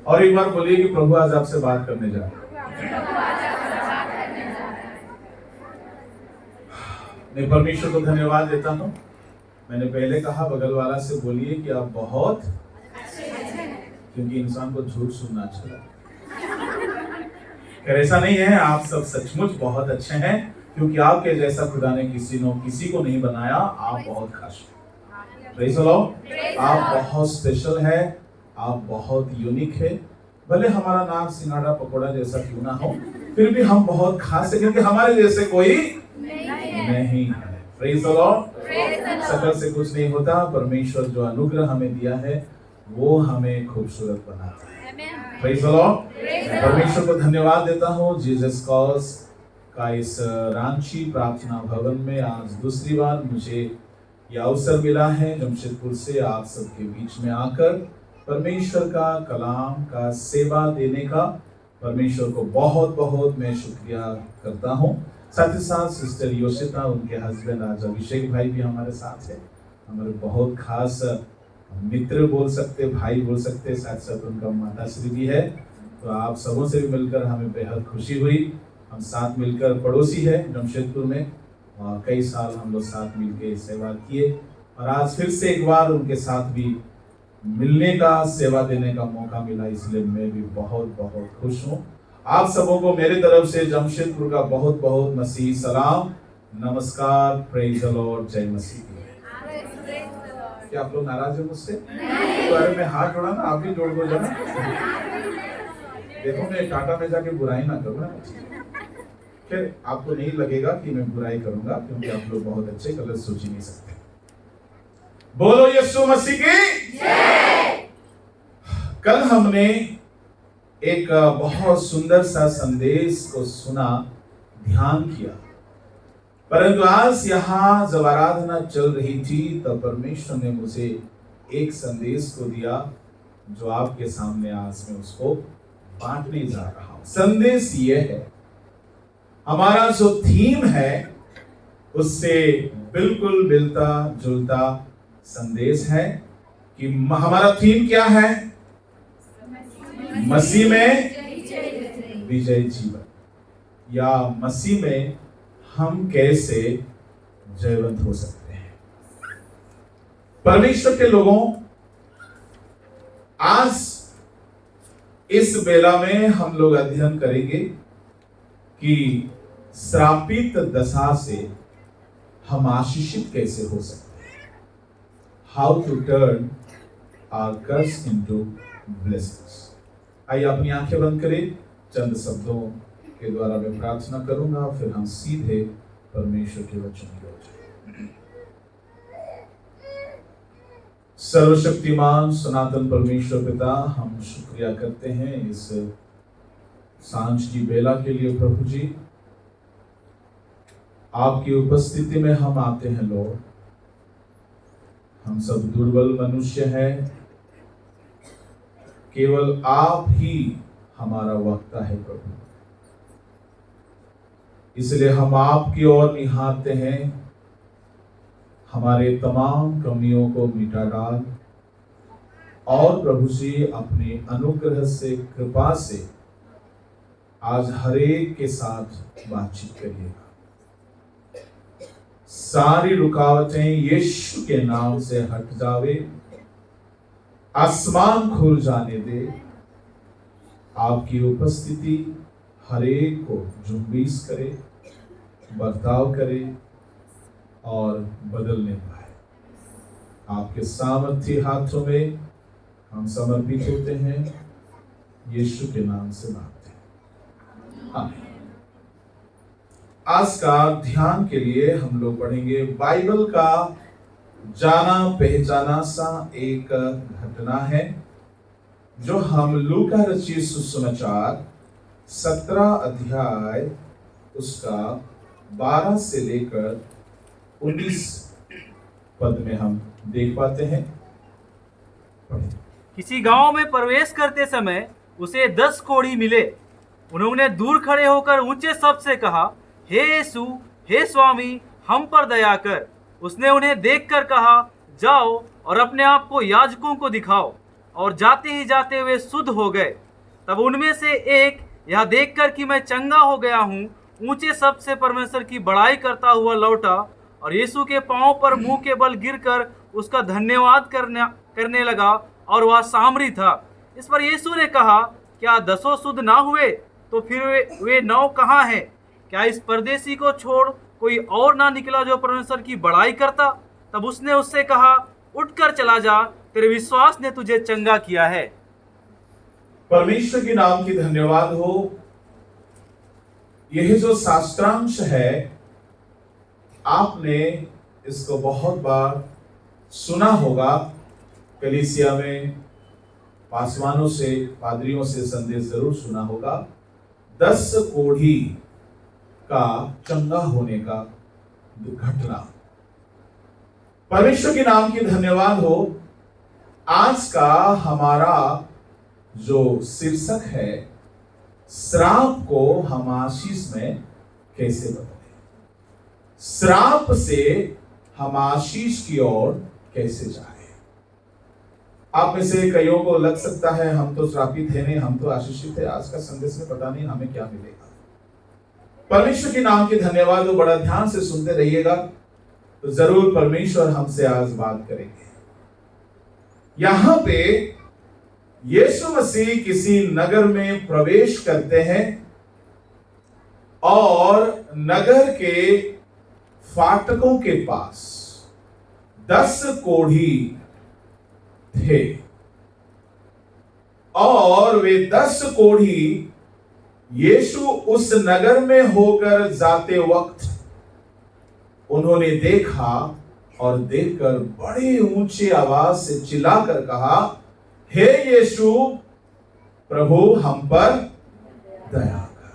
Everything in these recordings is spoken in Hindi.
और एक बार बोलिए कि प्रभु आज आपसे बात करने जा रहा है। मैं परमेश्वर को धन्यवाद देता हूँ। मैंने पहले कहा बगल वाला से बोलिए कि आप बहुत क्योंकि इंसान को झूठ सुनना अच्छा लगता है। ऐसा नहीं है, आप सब सचमुच बहुत अच्छे हैं, क्योंकि आपके जैसा खुदा ने किसी को नहीं बनाया। आप बहुत खास हैं। Praise the Lord. आप बहुत स्पेशल है, आप बहुत यूनिक है। भले हमारा नाम सिंघाड़ा पकौड़ा जैसा क्यों ना हो, फिर भी हम बहुत खास है, क्योंकि हमारे जैसे कोई नहीं है। Praise the Lord. सकल से कुछ नहीं होता, परमेश्वर जो अनुग्रह हमें दिया है वो हमें खूबसूरत बनाता है। Praise the Lord. परमेश्वर को धन्यवाद देता हूँ जीसस कॉज का इस रांची प्रार्थना भवन में आज दूसरी बार मुझे यह अवसर मिला है जमशेदपुर से आप सबके बीच में आकर परमेश्वर का कलाम का सेवा देने का। परमेश्वर को बहुत बहुत मैं शुक्रिया करता हूँ। साथ ही साथ सिस्टर योशिता, उनके हस्बैंड आज अभिषेक भाई भी हमारे साथ है, हमारे बहुत खास मित्र बोल सकते, भाई बोल सकते, साथ साथ उनका माता श्री भी है। तो आप सबों से भी मिलकर हमें बेहद खुशी हुई। हम साथ मिलकर पड़ोसी है जमशेदपुर में, और कई साल हम लोग साथ मिलकर सेवा किए, और आज फिर से एक बार उनके साथ भी मिलने का, सेवा देने का मौका मिला, इसलिए मैं भी बहुत बहुत खुश हूँ। आप सबों को मेरे तरफ से जमशेदपुर का बहुत बहुत मसीह सलाम, नमस्कार, प्रेज द लॉर्ड, जय मसीह। क्या आप लोग नाराज हैं मुझसे? तो अरे मैं हाथ जोड़ा ना, आप भी जोड़ दो जाना। देखो मैं टाटा में जाके बुराई ना करूँ ना, फिर आपको नहीं लगेगा कि मैं बुराई करूंगा, क्योंकि आप लोग बहुत अच्छे, गलत सोच ही नहीं सकते। बोलो यीशु मसीह की जय। कल हमने एक बहुत सुंदर सा संदेश को सुना, ध्यान किया, परंतु आज यहाँ जब आराधना चल रही थी तब परमेश्वर ने मुझे एक संदेश को दिया जो आपके सामने आज मैं उसको बांटने जा रहा हूं। संदेश ये है, हमारा जो थीम है उससे बिल्कुल मिलता जुलता संदेश है कि हमारा थीम क्या है? मसीह में विजय जीवन, या मसीह में हम कैसे जयवंत हो सकते हैं। परमेश्वर के लोगों, आज इस बेला में हम लोग अध्ययन करेंगे कि श्रापित दशा से हम आशीषित कैसे हो सकते हैं। How to turn our curse into blessings. आइए अपनी आंखें बंद करें, चंद शब्दों के द्वारा मैं प्रार्थना करूंगा, फिर हम सीधे परमेश्वर के वचन की ओर जाएंगे। सर्वशक्तिमान सनातन परमेश्वर पिता, हम शुक्रिया करते हैं इस सांझ की बेला के लिए। प्रभु जी, आपकी उपस्थिति में हम आते हैं लॉर्ड। हम सब दुर्बल मनुष्य हैं, केवल आप ही हमारा वक्ता है प्रभु। इसलिए हम आपकी ओर निहारते हैं, हमारे तमाम कमियों को मिटा डाल, और प्रभु जी अपने अनुग्रह से, कृपा से आज हरेक के साथ बातचीत करिएगा। सारी रुकावटें यीशु के नाम से हट जावे, आसमान खुल जाने दे, आपकी उपस्थिति हरेक को जुम्बिश करे, बर्ताव करे और बदलने पाए। आपके सामर्थ्य हाथों में हम समर्पित होते हैं, यीशु के नाम से मांगते हैं, आमीन। आज का ध्यान के लिए हम लोग पढ़ेंगे बाइबल का जाना पहचाना सा एक घटना है, जो हम लूका रचित सुसमाचार 17 अध्याय उसका 12 से लेकर 19 पद में हम देख पाते हैं। किसी गांव में प्रवेश करते समय उसे 10 कोढ़ी मिले। उन्होंने दूर खड़े होकर ऊंचे शब्द से कहा, हे यीशु, हे स्वामी, हम पर दया कर। उसने उन्हें देखकर कहा, जाओ और अपने आप को याजकों को दिखाओ। और जाते ही जाते वे शुद्ध हो गए। तब उनमें से एक यह देखकर कि मैं चंगा हो गया हूँ, ऊंचे शब्द से परमेश्वर की बड़ाई करता हुआ लौटा और यीशु के पांव पर मुंह के बल गिरकर उसका धन्यवाद करने लगा, और वह सामरी था। इस पर यीशु ने कहा, क्या 10 शुद्ध ना हुए? तो फिर वे 9 कहाँ हैं? क्या इस परदेसी को छोड़ कोई और ना निकला जो परमेश्वर की बड़ाई करता? तब उसने उससे कहा, उठकर चला जा, तेरे विश्वास ने तुझे चंगा किया है। परमेश्वर के नाम की धन्यवाद हो। यह जो शास्त्रांश है, आपने इसको बहुत बार सुना होगा। कलीसिया में पासवानों से, पादरियों से संदेश जरूर सुना होगा। 10 कोढ़ी का चंगा होने का घटना। परमेश्वर के नाम की धन्यवाद हो। आज का हमारा जो शीर्षक है, श्राप को हम आशीष में कैसे बदलें। श्राप से हम आशीष की ओर कैसे जाएं। आप में से कईयों को लग सकता है हम तो श्रापित है नहीं, हम तो आशीषित है। आज का संदेश में पता नहीं हमें क्या मिलेगा। परमेश्वर के नाम की धन्यवाद हो। बड़ा ध्यान से सुनते रहिएगा, तो जरूर परमेश्वर हमसे आज बात करेंगे। यहां पे यीशु मसीह किसी नगर में प्रवेश करते हैं और नगर के फाटकों के पास 10 कोढ़ी थे, और वे 10 कोढ़ी यीशु उस नगर में होकर जाते वक्त उन्होंने देखा, और देखकर बड़े ऊंचे आवाज से चिल्लाकर कहा, हे यीशु, प्रभु हम पर दया कर।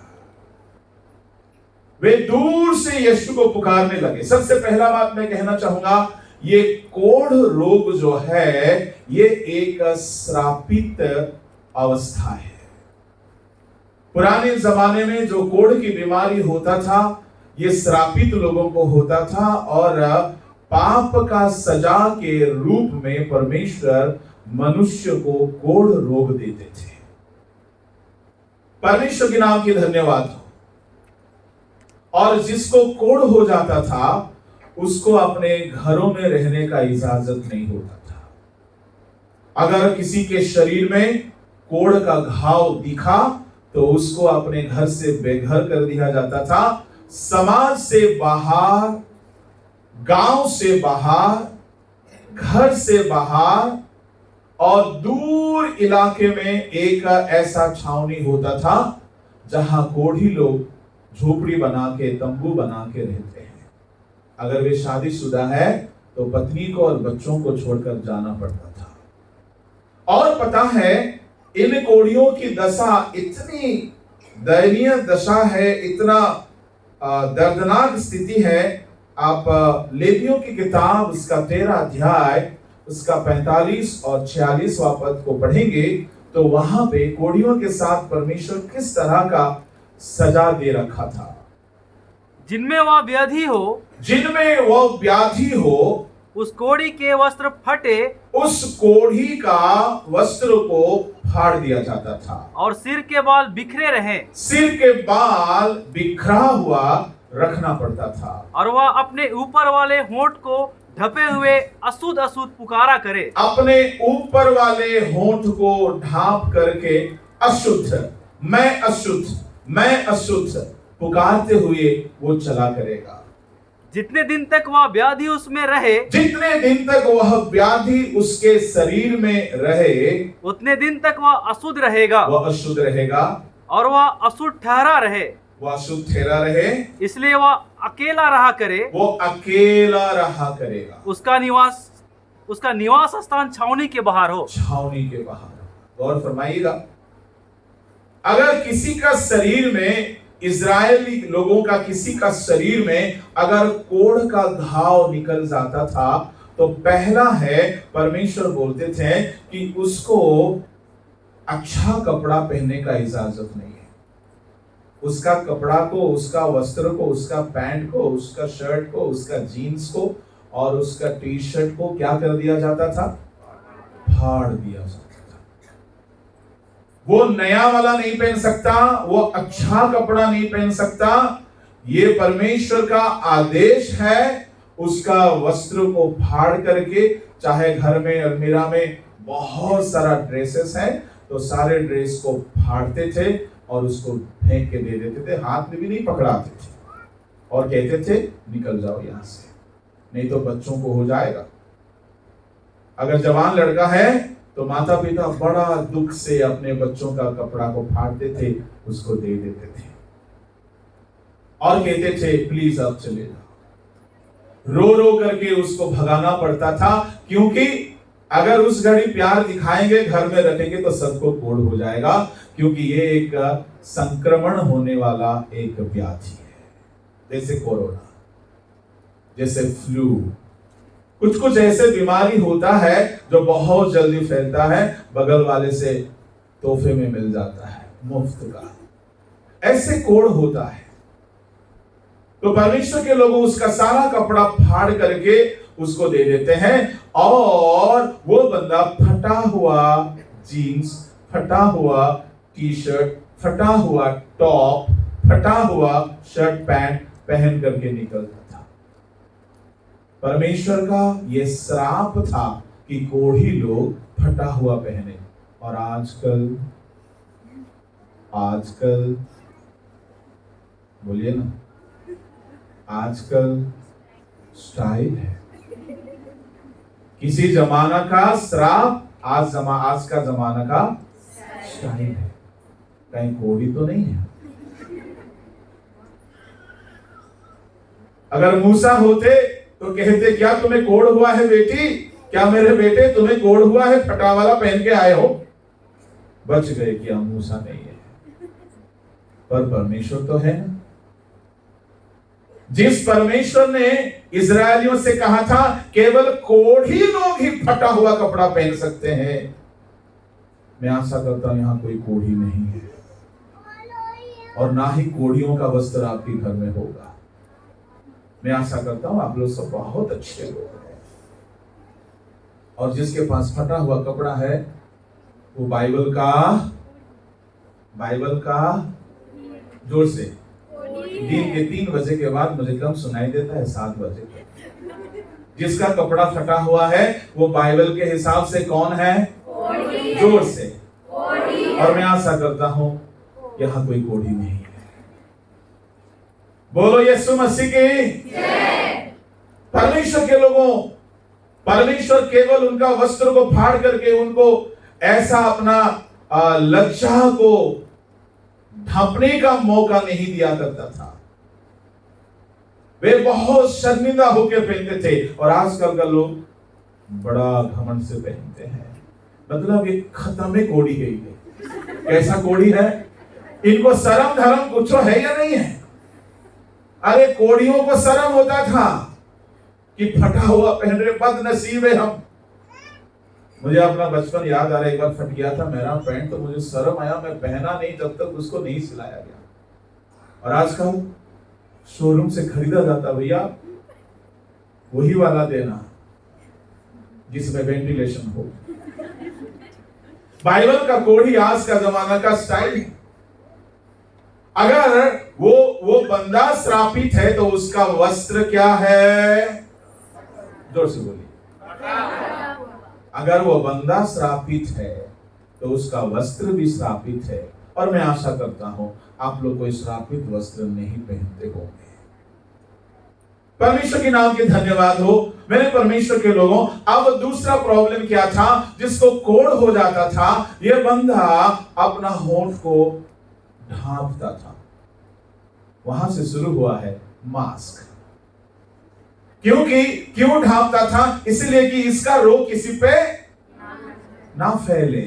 वे दूर से यीशु को पुकारने लगे। सबसे पहला बात मैं कहना चाहूंगा, ये कोढ़ रोग जो है, ये एक श्रापित अवस्था है। पुराने जमाने में जो कोढ़ की बीमारी होता था, ये श्रापित लोगों को होता था, और पाप का सजा के रूप में परमेश्वर मनुष्य को कोढ़ रोग देते थे। परमेश्वर के नाम की धन्यवाद हो। और जिसको कोढ़ हो जाता था, उसको अपने घरों में रहने का इजाजत नहीं होता था। अगर किसी के शरीर में कोढ़ का घाव दिखा, तो उसको अपने घर से बेघर कर दिया जाता था। समाज से बाहर, गांव से बाहर, घर से बाहर और दूर इलाके में एक ऐसा छावनी होता था जहां कोढ़ी लोग झोपड़ी बना के, तंबू बना के रहते हैं। अगर वे शादीशुदा है तो पत्नी को और बच्चों को छोड़कर जाना पड़ता था। और पता है, इन कोढ़ियों की दशा इतनी दयनीय दशा है, इतना दर्दनाक स्थिति है। आप लेवियों की किताब उसका 13 अध्याय उसका 45 और 46वां पद को पढ़ेंगे, तो वहां पे कोढ़ियों के साथ परमेश्वर किस तरह का सजा दे रखा था। जिनमें वह व्याधि हो, जिनमें वह व्याधि हो, उस कोढ़ी के वस्त्र फटे, उस कोढ़ी का वस्त्र को फाड़ दिया जाता था, और सिर के बाल बिखरे रहे, सिर के बाल बिखरा हुआ रखना पड़ता था, और वह अपने ऊपर वाले होंठ को ढपे हुए अशुद्ध अशुद्ध पुकारा करे। अपने ऊपर वाले होंठ को ढांप करके अशुद्ध, मैं अशुद्ध, मैं अशुद्ध पुकारते हुए वो चला करेगा। जितने दिन तक वह व्याधि उसमें रहे, जितने दिन तक वह व्याधि उसके शरीर में रहे, उतने दिन तक वह अशुद्ध रहेगा, वह अशुद्ध रहेगा, और वह अशुद्ध ठहरा रहे। वह अशुद्ध ठहरा रहे, इसलिए वह अकेला रहा करे, वो अकेला रहा करेगा। उसका निवास स्थान छावनी के बाहर हो, छावनी के बाहर। गौर फरमाइएगा, अगर किसी का शरीर में, इजरायली लोगों का किसी का शरीर में अगर कोढ़ का घाव निकल जाता था, तो पहला है, परमेश्वर बोलते थे कि उसको अच्छा कपड़ा पहनने का इजाजत नहीं है। उसका कपड़ा को, उसका वस्त्र को, उसका पैंट को, उसका शर्ट को, उसका जीन्स को और उसका टी शर्ट को क्या कर दिया जाता था? फाड़ दिया जाता था। वो नया वाला नहीं पहन सकता, वो अच्छा कपड़ा नहीं पहन सकता। ये परमेश्वर का आदेश है। उसका वस्त्र को फाड़ करके, चाहे घर में अलमीरा में बहुत सारा ड्रेसेस है तो सारे ड्रेस को फाड़ते थे और उसको फेंक के दे देते थे, हाथ में भी नहीं पकड़ाते थे और कहते थे निकल जाओ यहां से, नहीं तो बच्चों को हो जाएगा। अगर जवान लड़का है तो माता पिता बड़ा दुख से अपने बच्चों का कपड़ा को फाड़ते थे, उसको दे देते थे और कहते थे प्लीज अब चले जाओ। रो रो करके उसको भगाना पड़ता था, क्योंकि अगर उस घड़ी प्यार दिखाएंगे, घर में रखेंगे तो सबको कोढ़ हो जाएगा, क्योंकि ये एक संक्रमण होने वाला एक व्याधि है, जैसे कोरोना, जैसे फ्लू, कुछ कुछ ऐसे बीमारी होता है जो बहुत जल्दी फैलता है, बगल वाले से तोहफे में मिल जाता है मुफ्त का, ऐसे कोढ़ होता है। तो परमेश्वर के लोग उसका सारा कपड़ा फाड़ करके उसको दे देते हैं और वो बंदा फटा हुआ जीन्स, फटा हुआ टी शर्ट, फटा हुआ टॉप, फटा हुआ शर्ट पैंट पहन करके निकलता था। परमेश्वर का ये श्राप था कि कोढ़ी लोग फटा हुआ पहने। और आजकल बोलिए ना, आजकल स्टाइल है। किसी जमाना का श्राप आज का जमाना का स्टाइल है। कहीं कोढ़ी तो नहीं है। अगर मूसा होते तो कहते क्या तुम्हें कोढ़ हुआ है बेटी, क्या मेरे बेटे तुम्हें कोढ़ हुआ है, फटा वाला पहन के आए हो। बच गए कि हम मूसा नहीं है, पर परमेश्वर तो है ना। जिस परमेश्वर ने इजरायलियों से कहा था केवल कोढ़ी लोग ही फटा हुआ कपड़ा पहन सकते हैं, मैं आशा करता हूं यहां कोई कोढ़ी नहीं है और ना ही कोढ़ियों का वस्त्र आपके घर में होगा। मैं आशा करता हूं आप लोग सब बहुत अच्छे लोग हैं और जिसके पास फटा हुआ कपड़ा है वो बाइबल का जोर से दिन के 3 बजे के बाद मुझे कम सुनाई देता है, 7 बजे तक। जिसका कपड़ा फटा हुआ है वो बाइबल के हिसाब से कौन है? जोर से। और मैं आशा करता हूं यहां कोई कोढ़ी नहीं है। बोलो यीशु मसीह की जय। परमेश्वर के लोगों, परमेश्वर केवल उनका वस्त्र को फाड़ करके उनको ऐसा अपना लज्जा को ढांपने का मौका नहीं दिया करता था। वे बहुत शर्मिंदा होकर पहनते थे और आजकल का लोग बड़ा घमंड से पहनते हैं। मतलब ये खत्म में कोढ़ी गई है। कैसा कोढ़ी है? इनको शर्म धर्म कुछ है या नहीं है? अरे कोढ़ियों को शर्म होता था कि फटा हुआ पहन रहे, बदनसीब है हम। मुझे अपना बचपन याद आ रहा है, एक बार फट गया था मेरा पैंट तो मुझे शर्म आया, मैं पहना नहीं जब तक उसको नहीं सिलाया गया। और आजकल शोरूम से खरीदा जाता, भैया वही वाला देना जिसमें वेंटिलेशन हो। बाइबल का कोढ़ी आज का जमाना का स्टाइल है। अगर वो बंदा श्रापित है तो उसका वस्त्र क्या है? जोर से बोलिए। अगर वो बंदा श्रापित है तो उसका वस्त्र भी श्रापित है। और मैं आशा करता हूं आप लोग कोई श्रापित वस्त्र नहीं पहनते होंगे। परमेश्वर के नाम की धन्यवाद हो। मेरे परमेश्वर के लोगों, अब दूसरा प्रॉब्लम क्या था जिसको कोढ़ हो जाता था? ये बंदा अपना होंठ को ढांपता था। वहां से शुरू हुआ है मास्क। क्यों ढांपता था? इसलिए कि इसका रोग किसी पे ना फैले।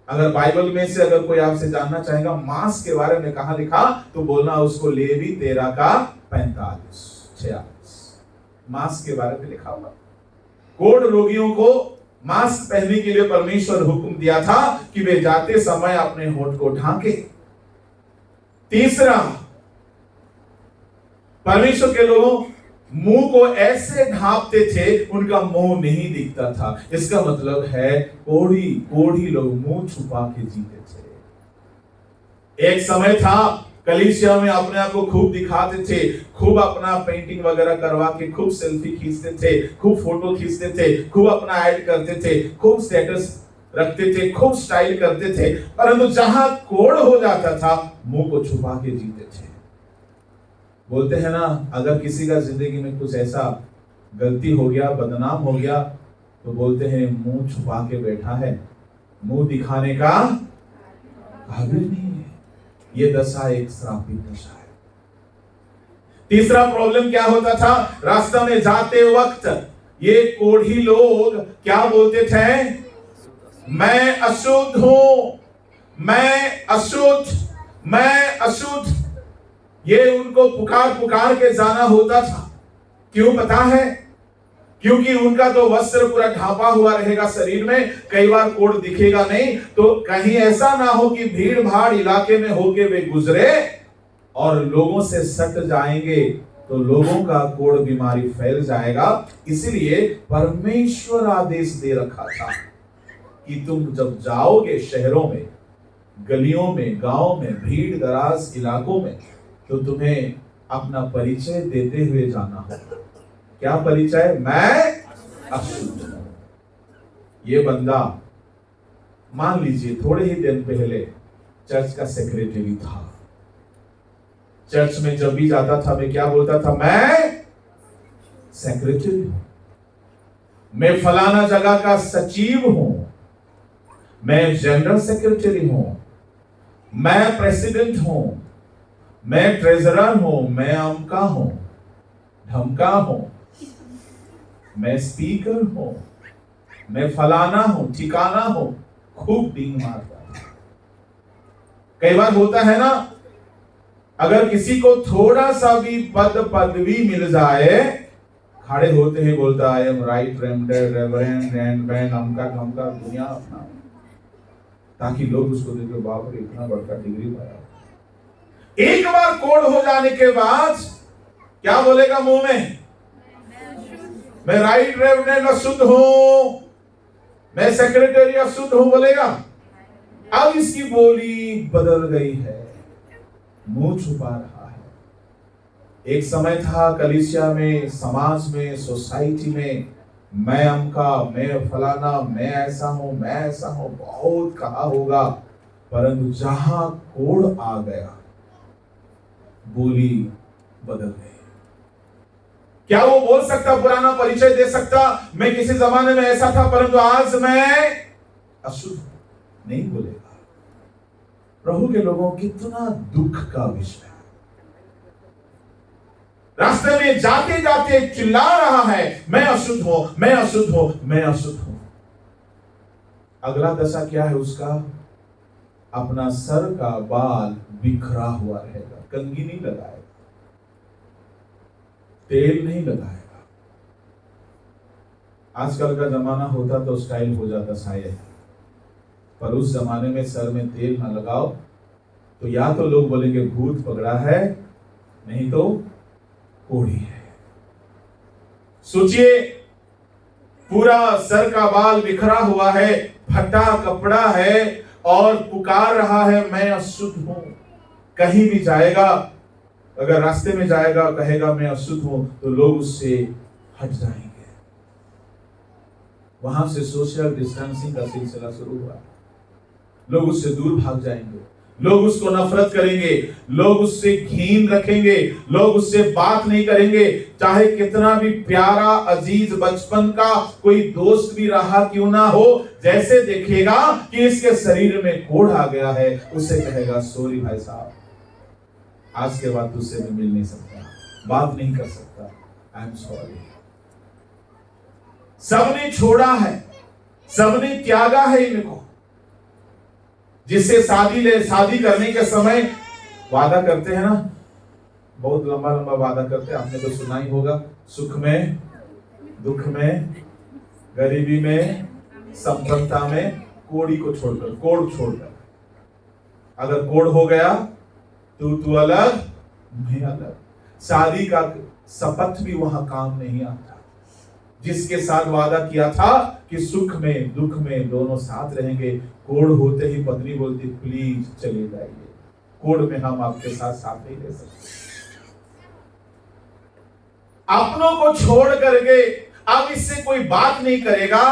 अगर बाइबल में से अगर कोई आपसे जानना चाहेगा मास्क के बारे में कहां लिखा, तो बोलना उसको लेवी 13 का 45-46 मास्क के बारे में लिखा हुआ। कोढ़ रोगियों को मास्क पहनने के लिए परमेश्वर हुक्म दिया था कि वे जाते समय अपने होंठ को ढांके। तीसरा, परमेश्वर के लोगों, मुंह को ऐसे ढांपते थे उनका मुंह नहीं दिखता था। इसका मतलब है कोढ़ी लोग मुंह छुपा के जीते थे। एक समय था कलीसिया में अपने आप को खूब दिखाते थे, खूब अपना पेंटिंग वगैरह करवा के खूब सेल्फी खींचते थे, खूब फोटो खींचते थे, खूब अपना ऐड करते थे, खूब स्टेटस रखते थे, खूब स्टाइल करते थे। परंतु जहां कोढ़ हो जाता था मुंह को छुपा के जीते थे। बोलते हैं ना, अगर किसी का जिंदगी में कुछ ऐसा गलती हो गया, बदनाम हो गया, तो बोलते हैं मुंह छुपा के बैठा है, मुंह दिखाने का काबिल नहीं है। ये दशा एक श्रापित दशा है। तीसरा प्रॉब्लम क्या होता था, रास्ता में जाते वक्त ये कोढ़ी लोग क्या बोलते थे, मैं अशुद्ध हूं, मैं अशुद्ध, मैं अशुद्ध। ये उनको पुकार के जाना होता था। क्यों पता है? क्योंकि उनका तो वस्त्र पूरा ढांपा हुआ रहेगा शरीर में, कई बार कोढ़ दिखेगा नहीं, तो कहीं ऐसा ना हो कि भीड़ भाड़ इलाके में होके वे गुजरे और लोगों से सट जाएंगे, तो लोगों का कोढ़ बीमारी फैल जाएगा। इसलिए परमेश्वर आदेश दे रखा था कि तुम जब जाओगे शहरों में, गलियों में, गांव में, भीड़ दराज इलाकों में, तो तुम्हें अपना परिचय देते हुए जाना होगा। क्या परिचय? मैं अशुद्ध हूं। ये बंदा मान लीजिए थोड़े ही दिन पहले चर्च का सेक्रेटरी था। चर्च में जब भी जाता था मैं क्या बोलता था, मैं सेक्रेटरी हूं, मैं फलाना जगह का सचिव हूं, मैं जनरल सेक्रेटरी हूं, मैं प्रेसिडेंट हूं, मैं ट्रेजरर हूं, मैं अमका हूं, ढमका हूं, मैं स्पीकर हूं, मैं फलाना हूं, ठिकाना हूं। खूब डींग मारता। कई बार होता है ना, अगर किसी को थोड़ा सा भी पदवी मिल जाए, खड़े होते ही बोलता I am right reverend and अमका ढमका दुनिया अपना, ताकि लोग उसको देखे, बाप रे इतना बड़का डिग्री पाया। एक बार कोढ़ हो जाने के बाद क्या बोलेगा मुंह में, मैं राइट रेवरेंड अशुद्ध हूं, मैं सेक्रेटरी अशुद्ध हूं बोलेगा। अब इसकी बोली बदल गई है, मुंह छुपा रहा है। एक समय था कलीसिया में, समाज में, सोसाइटी में, मैं अमका, मैं फलाना, मैं ऐसा हूं, मैं ऐसा हूं, बहुत कहा होगा। परंतु जहां कोढ़ आ गया बोली बदल गई। क्या वो बोल सकता, पुराना परिचय दे सकता, मैं किसी जमाने में ऐसा था परंतु आज मैं अशुद्ध? नहीं बोलेगा। प्रभु के लोगों कितना दुख का विषय है। रास्ते में जाते जाते चिल्ला रहा है, मैं अशुद्ध हूं, मैं अशुद्ध हूं, मैं अशुद्ध हूं। अगला दशा क्या है उसका? अपना सर का बाल बिखरा हुआ रहेगा, कंघी नहीं लगाएगा, तेल नहीं लगाएगा। आजकल का जमाना होता तो स्टाइल हो जाता शायद, पर उस जमाने में सर में तेल ना लगाओ तो या तो लोग बोलेंगे भूत पकड़ा है, नहीं तो कोढ़ी है। सोचिए, पूरा सर का बाल बिखरा हुआ है, फटा कपड़ा है और पुकार रहा है मैं अशुद्ध हूं। कहीं भी जाएगा, अगर रास्ते में जाएगा कहेगा मैं अशुद्ध हूं, तो लोग उससे हट जाएंगे। वहां से सोशल डिस्टेंसिंग का सिलसिला शुरू हुआ। लोग उससे दूर भाग जाएंगे, लोग उसको नफरत करेंगे, लोग उससे घिन रखेंगे, लोग उससे बात नहीं करेंगे। चाहे कितना भी प्यारा अजीज बचपन का कोई दोस्त भी रहा क्यों ना हो, जैसे देखेगा कि इसके शरीर में कोढ़ आ गया है, उससे कहेगा सॉरी भाई साहब, आज के बाद तुझसे मैं मिल नहीं सकता, बात नहीं कर सकता, आई एम सॉरी। सबने छोड़ा है, सबने त्यागा है इनको। जिससे शादी करने के समय वादा करते हैं ना, बहुत लंबा लंबा वादा करते हैं, आपने तो सुना ही होगा, सुख में, दुख में, गरीबी में, संपन्नता में, कोढ़ी को छोड़कर, कोढ़ छोड़कर। अगर कोढ़ हो गया तू अलग, मैं अलग। शादी का शपथ भी वहां काम नहीं आता। जिसके साथ वादा किया था कि सुख में दुख में दोनों साथ रहेंगे, कोढ़ होते ही पत्नी बोलती प्लीज चले जाइए, कोढ़ में हम आपके साथ नहीं रह सकते। अपनों को छोड़ करके अब इससे कोई बात नहीं करेगा,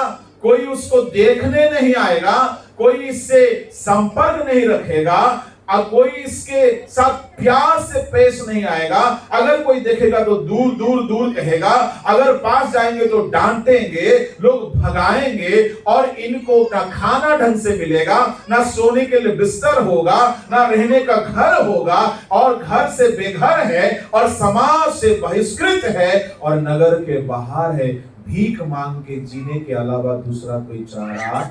कोई उसको देखने नहीं आएगा, कोई इससे संपर्क नहीं रखेगा, और कोई इसके साथ प्यार से पेश नहीं आएगा। अगर कोई देखेगा तो दूर दूर दूर कहेगा, अगर पास जाएंगे तो डांटेंगे, लोग भगाएंगे, और इनको ना खाना ढंग से मिलेगा, ना सोने के लिए बिस्तर होगा, ना रहने का घर होगा, और घर से बेघर है, और समाज से बहिष्कृत है, और नगर के बाहर है। भीख मांग के जीने के अलावा दूसरा कोई चारा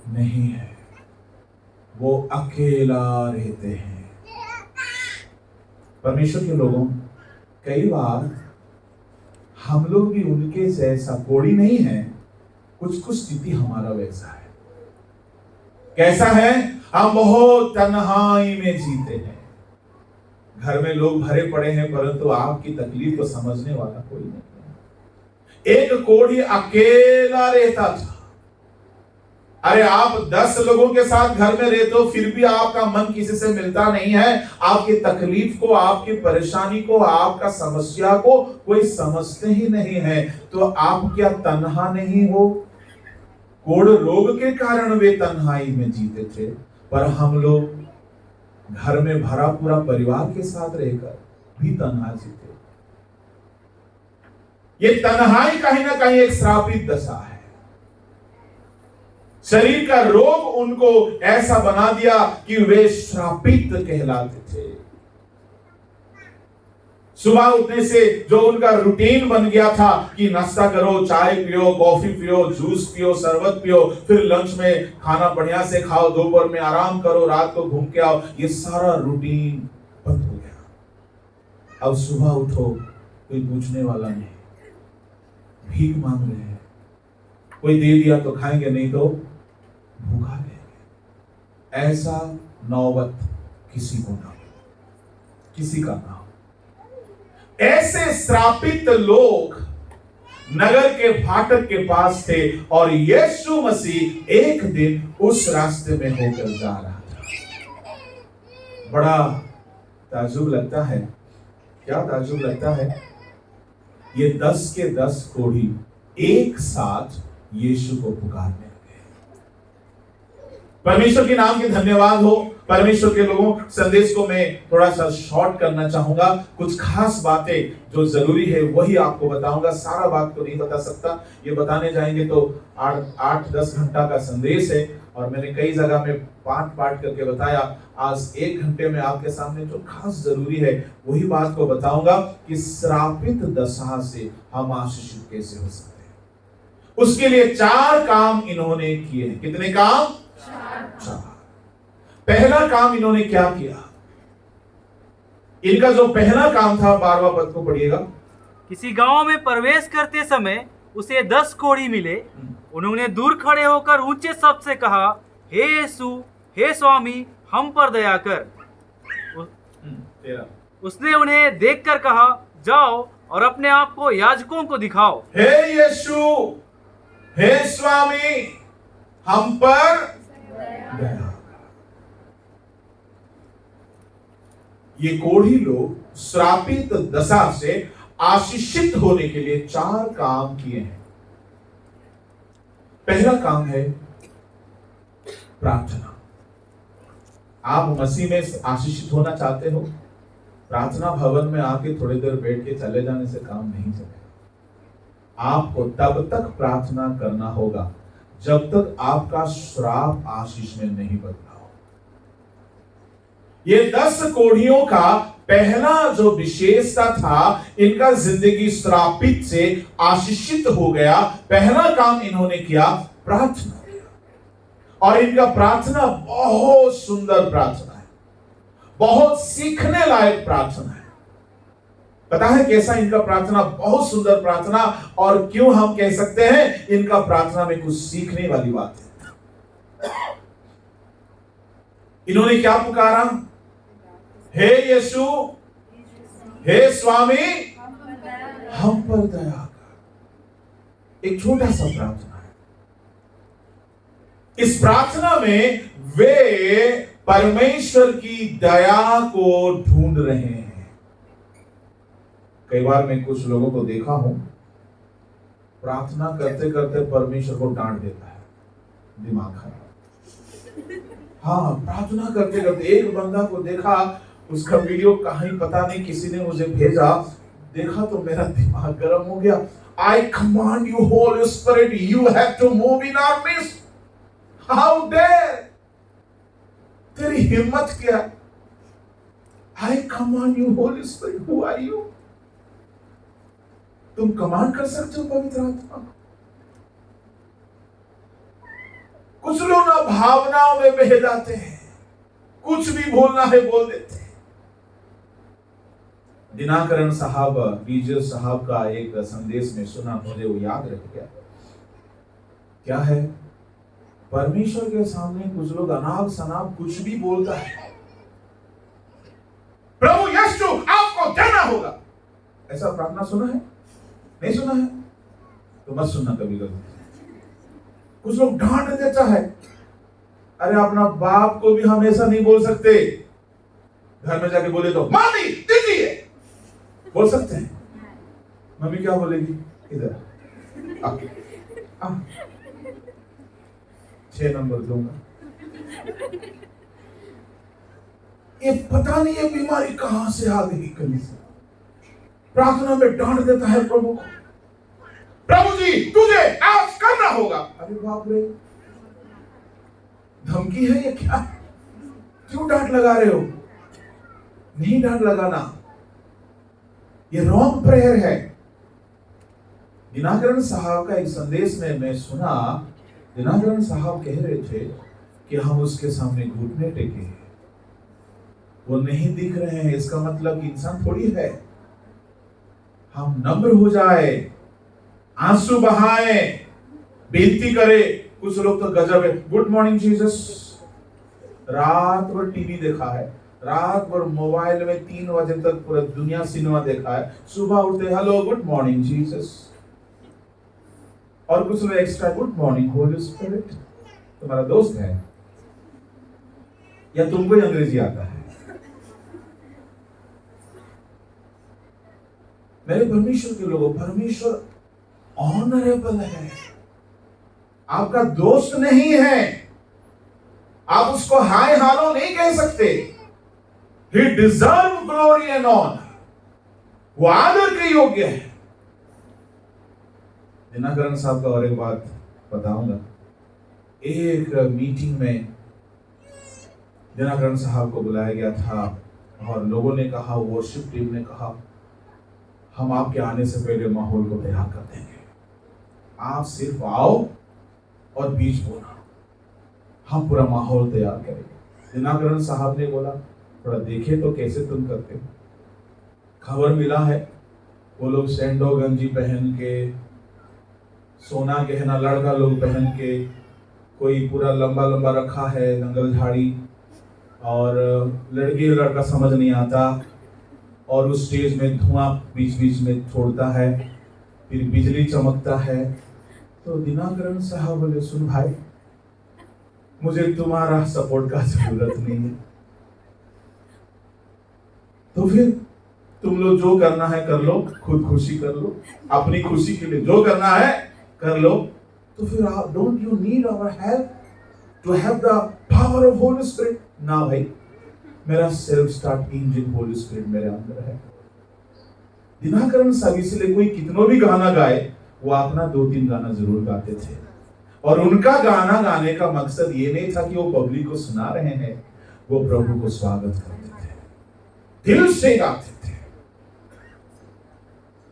नहीं है। वो अकेला रहते हैं। परमेश्वर के लोगों, कई बार हम लोग भी उनके जैसा, कोड़ी नहीं है, कुछ कुछ स्थिति हमारा वैसा है। कैसा है? हम बहुत तन्हाई में जीते हैं, घर में लोग भरे पड़े हैं, परंतु आपकी तकलीफ को समझने वाला कोई नहीं है। एक कोढ़ी अकेला रहता था। अरे आप 10 लोगों के साथ घर में रहते हो, फिर भी आपका मन किसी से मिलता नहीं है। आपकी तकलीफ को, आपकी परेशानी को, आपका समस्या को कोई समझते ही नहीं है, तो आप क्या तन्हा नहीं हो? कोढ़ रोग के कारण वे तन्हाई में जीते थे, पर हम लोग घर में भरा पूरा परिवार के साथ रहकर भी तन्हा जीते। ये तन्हाई कहीं ना कहीं एक श्रापित दशा है। शरीर का रोग उनको ऐसा बना दिया कि वे श्रापित कहलाते थे। सुबह उठने से जो उनका रूटीन बन गया था कि नाश्ता करो, चाय पियो, कॉफी पियो, जूस पियो, शरबत पियो, फिर लंच में खाना बढ़िया से खाओ, दोपहर में आराम करो, रात को घूम के आओ, ये सारा रूटीन बंद हो गया। अब सुबह उठो, कोई पूछने वाला नहीं, भीख मांग रहे हैं, कोई दे दिया तो खाएंगे, नहीं तो भूखा रहेंगे। ऐसा नौबत किसी को ना हो, किसी का ना हो। ऐसे श्रापित लोग नगर के फाटक के पास थे, और यीशु मसीह एक दिन उस रास्ते में होकर जा रहा था। बड़ा ताज्जुब लगता है। क्या ताज्जुब लगता है? ये 10 के 10 कोढ़ी एक साथ यीशु को पुकारने लगे। परमेश्वर के नाम की धन्यवाद हो। परमेश्वर के लोगों, संदेश को मैं थोड़ा सा शॉर्ट करना चाहूंगा। कुछ खास बातें जो जरूरी है वही आपको बताऊंगा। सारा बात को नहीं बता सकता, ये बताने जाएंगे तो 8-10 घंटा का संदेश है, और मैंने कई जगह में पाठ करके बताया। आज 1 घंटे में आपके सामने जो खास जरूरी है वही बात को बताऊंगा कि श्रापित दशा से हम आशीषित कैसे हो सकते हैं। उसके लिए 4 काम इन्होंने किए हैं। कितने काम? 4। पहला काम इन्होंने क्या किया? इनका जो पहला काम था, 12वां पद को पढ़िएगा। किसी गांव में प्रवेश करते समय उसे 10 कोढ़ी मिले। उन्होंने दूर खड़े होकर ऊंचे शब्द से कहा, हे यीशु, हे स्वामी, हम पर दया कर। उसने उन्हें देखकर कहा, जाओ और अपने आप को याजकों को दिखाओ। हे यीशु, हे स्वामी, हम पर दया। ये कोढ़ी लोग श्रापित दशा से आशीषित होने के लिए 4 काम किए हैं। पहला काम है प्रार्थना। आप मसीह में आशीषित होना चाहते हो? प्रार्थना भवन में आके थोड़ी देर बैठ के चले जाने से काम नहीं चलेगा। आपको तब तक प्रार्थना करना होगा जब तक आपका श्राप आशीष में नहीं बदला हो। ये 10 कोढ़ियों का पहला जो विशेषता था, इनका जिंदगी श्रापित से आशीषित हो गया। पहला काम इन्होंने किया, प्रार्थना किया, और इनका प्रार्थना बहुत सुंदर प्रार्थना है, बहुत सीखने लायक प्रार्थना है। पता है कैसा इनका प्रार्थना? बहुत सुंदर प्रार्थना। और क्यों हम कह सकते हैं इनका प्रार्थना में कुछ सीखने वाली बात है। इन्होंने क्या पुकारा? हे यीशु, हे स्वामी हम पर दया कर। एक छोटा सा प्रार्थना है। इस प्रार्थना में वे परमेश्वर की दया को ढूंढ रहे हैं। कई बार मैं कुछ लोगों को देखा हूं, प्रार्थना करते करते परमेश्वर को डांट देता है, दिमाग खराब। हाँ, प्रार्थना करते करते एक बंदा को देखा, उसका वीडियो कहीं पता नहीं किसी ने मुझे भेजा, देखा तो मेरा दिमाग गर्म हो गया। I command you, Holy Spirit, you have to move in our midst. How dare? तेरी हिम्मत क्या? I command you, Holy Spirit, who are you? तुम कमांड कर सकते हो पवित्र आत्मा? कुछ लोग ना भावनाओं में बह जाते हैं, कुछ भी बोलना है बोल देते हैं। दिनाकरण साहब, बीजर साहब का एक संदेश में सुना, मुझे वो याद रह गया। क्या है? परमेश्वर के सामने कुछ लोग अनाप शनाप कुछ भी बोलता है। प्रभु यीशु आपको देना होगा, ऐसा प्रार्थना सुना है? नहीं सुना है तो मत सुनना कभी कभी। कुछ लोग डांट देता है। अरे अपना बाप को भी हमेशा नहीं बोल सकते। घर में जाके बोले तो मामी दीदी है, बोल सकते हैं। मम्मी क्या बोलेगी? इधर 6 नंबर दूंगा। ये पता नहीं ये बीमारी कहां से आ गई। कहीं से प्रार्थना में डांट देता है प्रभु को। प्रभु जी तुझे आज करना होगा। अरे बाप रे, धमकी है ये क्या? क्यों डांट लगा रहे हो? नहीं डांट लगाना, ये रॉन्ग प्रेयर है। दिनाकरण साहब का एक संदेश में मैं सुना, दिनाकरण साहब कह रहे थे कि हम उसके सामने घुटने टेके हैं, वो नहीं दिख रहे हैं, इसका मतलब इंसान थोड़ी है। हम नम्र हो जाए, आंसू बहाए, बेनती करे। कुछ लोग तो गजब है। गुड मॉर्निंग जीसस, रात भर टीवी देखा है, रात भर मोबाइल में 3 बजे तक पूरा दुनिया सिनेमा देखा है, सुबह उठते हेलो गुड मॉर्निंग जीसस। और कुछ लोग extra good morning Holi spirit. तुम्हारा दोस्त है या तुमको ही अंग्रेजी आता है? मेरे परमेश्वर के लोगों, परमेश्वर ऑनरेबल है, आपका दोस्त नहीं है। आप उसको हाय हालो नहीं कह सकते। He deserve glory and honor. वो आदर के योग्य है। दिनाकरण साहब का और एक बात बताऊंगा। एक मीटिंग में दिनाकरण साहब को बुलाया गया था और लोगों ने कहा, वर्शिप टीम ने कहा, हम आपके आने से पहले माहौल को तैयार कर देंगे, आप सिर्फ आओ और बीज बोना, हम पूरा माहौल तैयार करेंगे। दिनाकरण साहब ने बोला थोड़ा देखे तो कैसे तुम करते हो। खबर मिला है वो लोग सैंडो गंजी पहन के, सोना गहना लड़का लोग पहन के, कोई पूरा लंबा लंबा रखा है जंगल झाड़ी, और लड़की लड़का समझ नहीं आता, और उस स्टेज में धुआं बीच बीच में छोड़ता है, फिर बिजली चमकता है। तो दिनाकरण साहब बोले, सुन भाई, मुझे तुम्हारा सपोर्ट का जरूरत नहीं है, तो फिर तुम लोग जो करना है कर लो, खुद खुशी कर लो, अपनी खुशी के लिए जो करना है कर लो। तो फिर don't you need our help to have the power of Holy Spirit? ना भाई, मेरा self start engine Holy Spirit मेरे अंदर है। दिनाकरण साहब इसलिए कोई कितनों भी गाना गाए, वो अपना 2-3 गाना जरूर गाते थे, और उनका गाना गाने का मकसद ये नहीं था कि वो पब्लिक को सुना रहे हैं, वो प्रभु को स्वागत करते थे, दिल से गाते थे।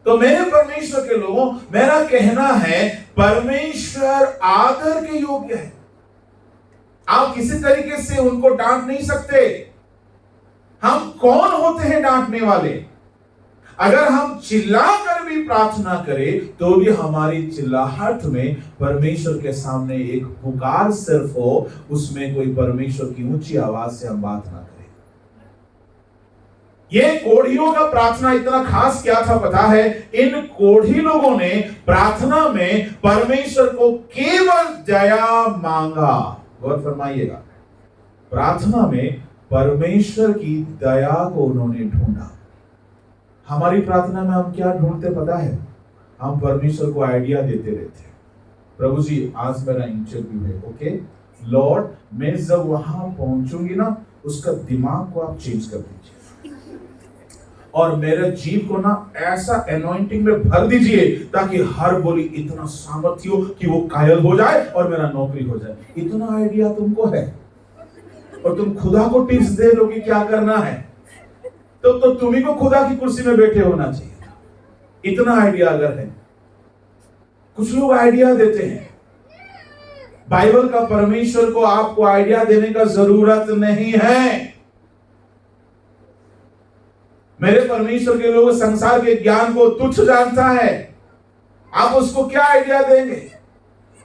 तो मेरे परमेश्वर के लोगों, मेरा कहना है परमेश्वर आदर के योग्य है। आप किसी तरीके से उनको डांट नहीं सकते। हम कौन होते हैं डांटने वाले? अगर हम चिल्लाकर भी प्रार्थना करें तो भी हमारी चिल्लाहट में परमेश्वर के सामने एक पुकार सिर्फ हो, उसमें कोई परमेश्वर की ऊंची आवाज से हम बात ना करें। ये कोढ़ियों का प्रार्थना इतना खास क्या था पता है? इन कोढ़ी लोगों ने प्रार्थना में परमेश्वर को केवल दया मांगा। गौर फरमाइएगा, प्रार्थना में परमेश्वर की दया को उन्होंने ढूंढा। हमारी प्रार्थना में हम क्या ढूंढते पता है? हम परमेश्वर को आइडिया देते रहते हैं। प्रभु जी आज मेरा इंटरव्यू है, ओके लॉर्ड, मैं जब वहां पहुंचूंगी ना, उसका दिमाग को आप चेंज कर दीजिए और मेरे जीव को ना ऐसा एनॉइंटिंग में भर दीजिए ताकि हर बोली इतना सामर्थ्य हो कि वो कायल हो जाए और मेरा नौकरी हो जाए। इतना आइडिया तुमको है और तुम खुदा को टिप्स दे लो कि क्या करना है, तो तुम्ही को खुदा की कुर्सी में बैठे होना चाहिए। इतना आइडिया अगर है, कुछ लोग आइडिया देते हैं। बाइबल का परमेश्वर को आपको आइडिया देने का जरूरत नहीं है। मेरे परमेश्वर के लोग संसार के ज्ञान को तुच्छ जानता है, आप उसको क्या आइडिया देंगे?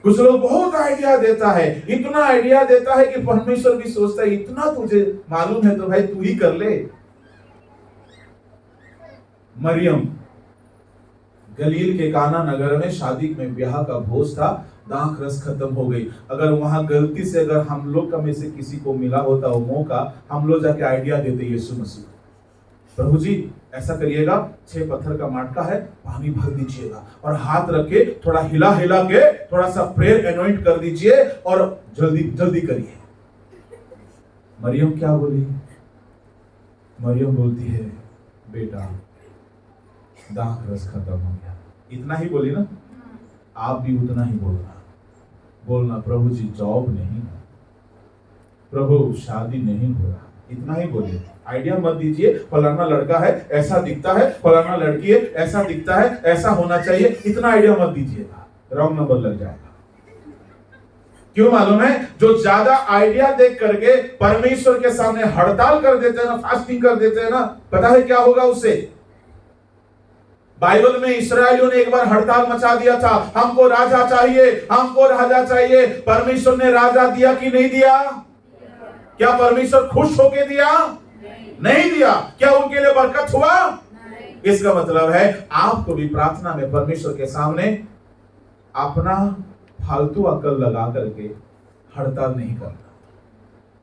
कुछ लोग बहुत आइडिया देता है, इतना आइडिया देता है कि परमेश्वर भी सोचता है इतना तुझे मालूम है तो भाई तू ही कर ले। मरियम गलील के काना नगर में शादी में ब्याह का भोज था, दाख रस खत्म हो गई। अगर वहां गलती से अगर हम लोग का में से किसी को मिला होता वो मौका, हम लोग जाके आइडिया देते यीशु मसीह, प्रभु जी ऐसा करिएगा, 6 पत्थर का मटका है, पानी भर दीजिएगा और हाथ रख के थोड़ा हिला हिला के थोड़ा सा प्रेयर एनॉइंट कर दीजिए और जल्दी जल्दी करिए। मरियम क्या बोली? मरियम बोलती है बेटा दाख रस खत्म हो गया। इतना ही बोली ना? आप भी उतना ही बोलना प्रभु जी जॉब नहीं, प्रभु शादी नहीं हो रहा, इतना ही बोलिए। आइडिया मत दीजिए फलाना लड़का है ऐसा दिखता है, फलाना लड़की है ऐसा दिखता है, ऐसा होना चाहिए, इतना आइडिया मत दीजिएगा, रॉन्ग नंबर लग जाएगा। क्यों मालूम है? जो ज्यादा आइडिया देख करके परमेश्वर के सामने हड़ताल कर देते हैं ना, फास्टिंग कर देते हैं ना, पता है क्या होगा उससे? बाइबल में इस्राएलियों ने एक बार हड़ताल मचा दिया था, हमको राजा चाहिए, हमको राजा चाहिए। परमेश्वर ने राजा दिया कि नहीं दिया? क्या परमेश्वर खुश होके दिया? नहीं दिया। क्या उनके लिए बरकत हुआ? इसका मतलब है आपको भी प्रार्थना में परमेश्वर के सामने अपना फालतू अकल लगा करके हड़ताल नहीं करना।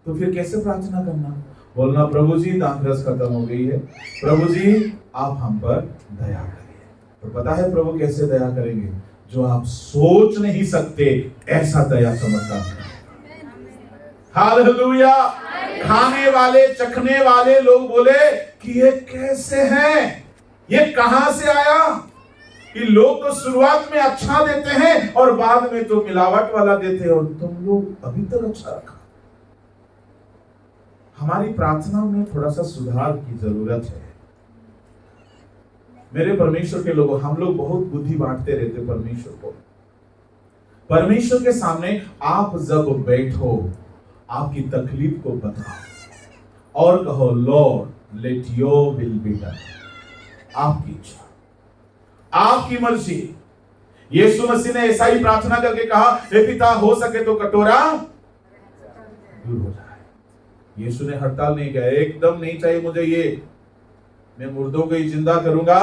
तो फिर कैसे प्रार्थना करना? बोलना प्रभु जी दाख रस खत्म हो गई है, प्रभु जी आप हम पर दया करिए। तो पता है प्रभु कैसे दया करेंगे? जो आप सोच नहीं सकते ऐसा दया चमत्कार। हालेलुया। खाने वाले चखने वाले लोग बोले कि ये कैसे हैं, ये कहां से आया? कि लोग तो शुरुआत में अच्छा देते हैं और बाद में तो मिलावट वाला देते हैं और तुम लोग अभी तक अच्छा रखा। हमारी प्रार्थना में थोड़ा सा सुधार की जरूरत है। मेरे परमेश्वर के लोगों, हम लोग बहुत बुद्धि बांटते रहते परमेश्वर को। परमेश्वर के सामने आप जब बैठो, आपकी तकलीफ को बताओ और कहो Lord let your will be done, आपकी इच्छा, आपकी मर्जी। यीशु मसीह ने ऐसा ही प्रार्थना करके कहा, हे पिता हो सके तो कटोरा दूर हो जाए। यीशु ने हड़ताल नहीं किया, एकदम नहीं चाहिए मुझे ये, मैं मुर्दों को ही जिंदा करूंगा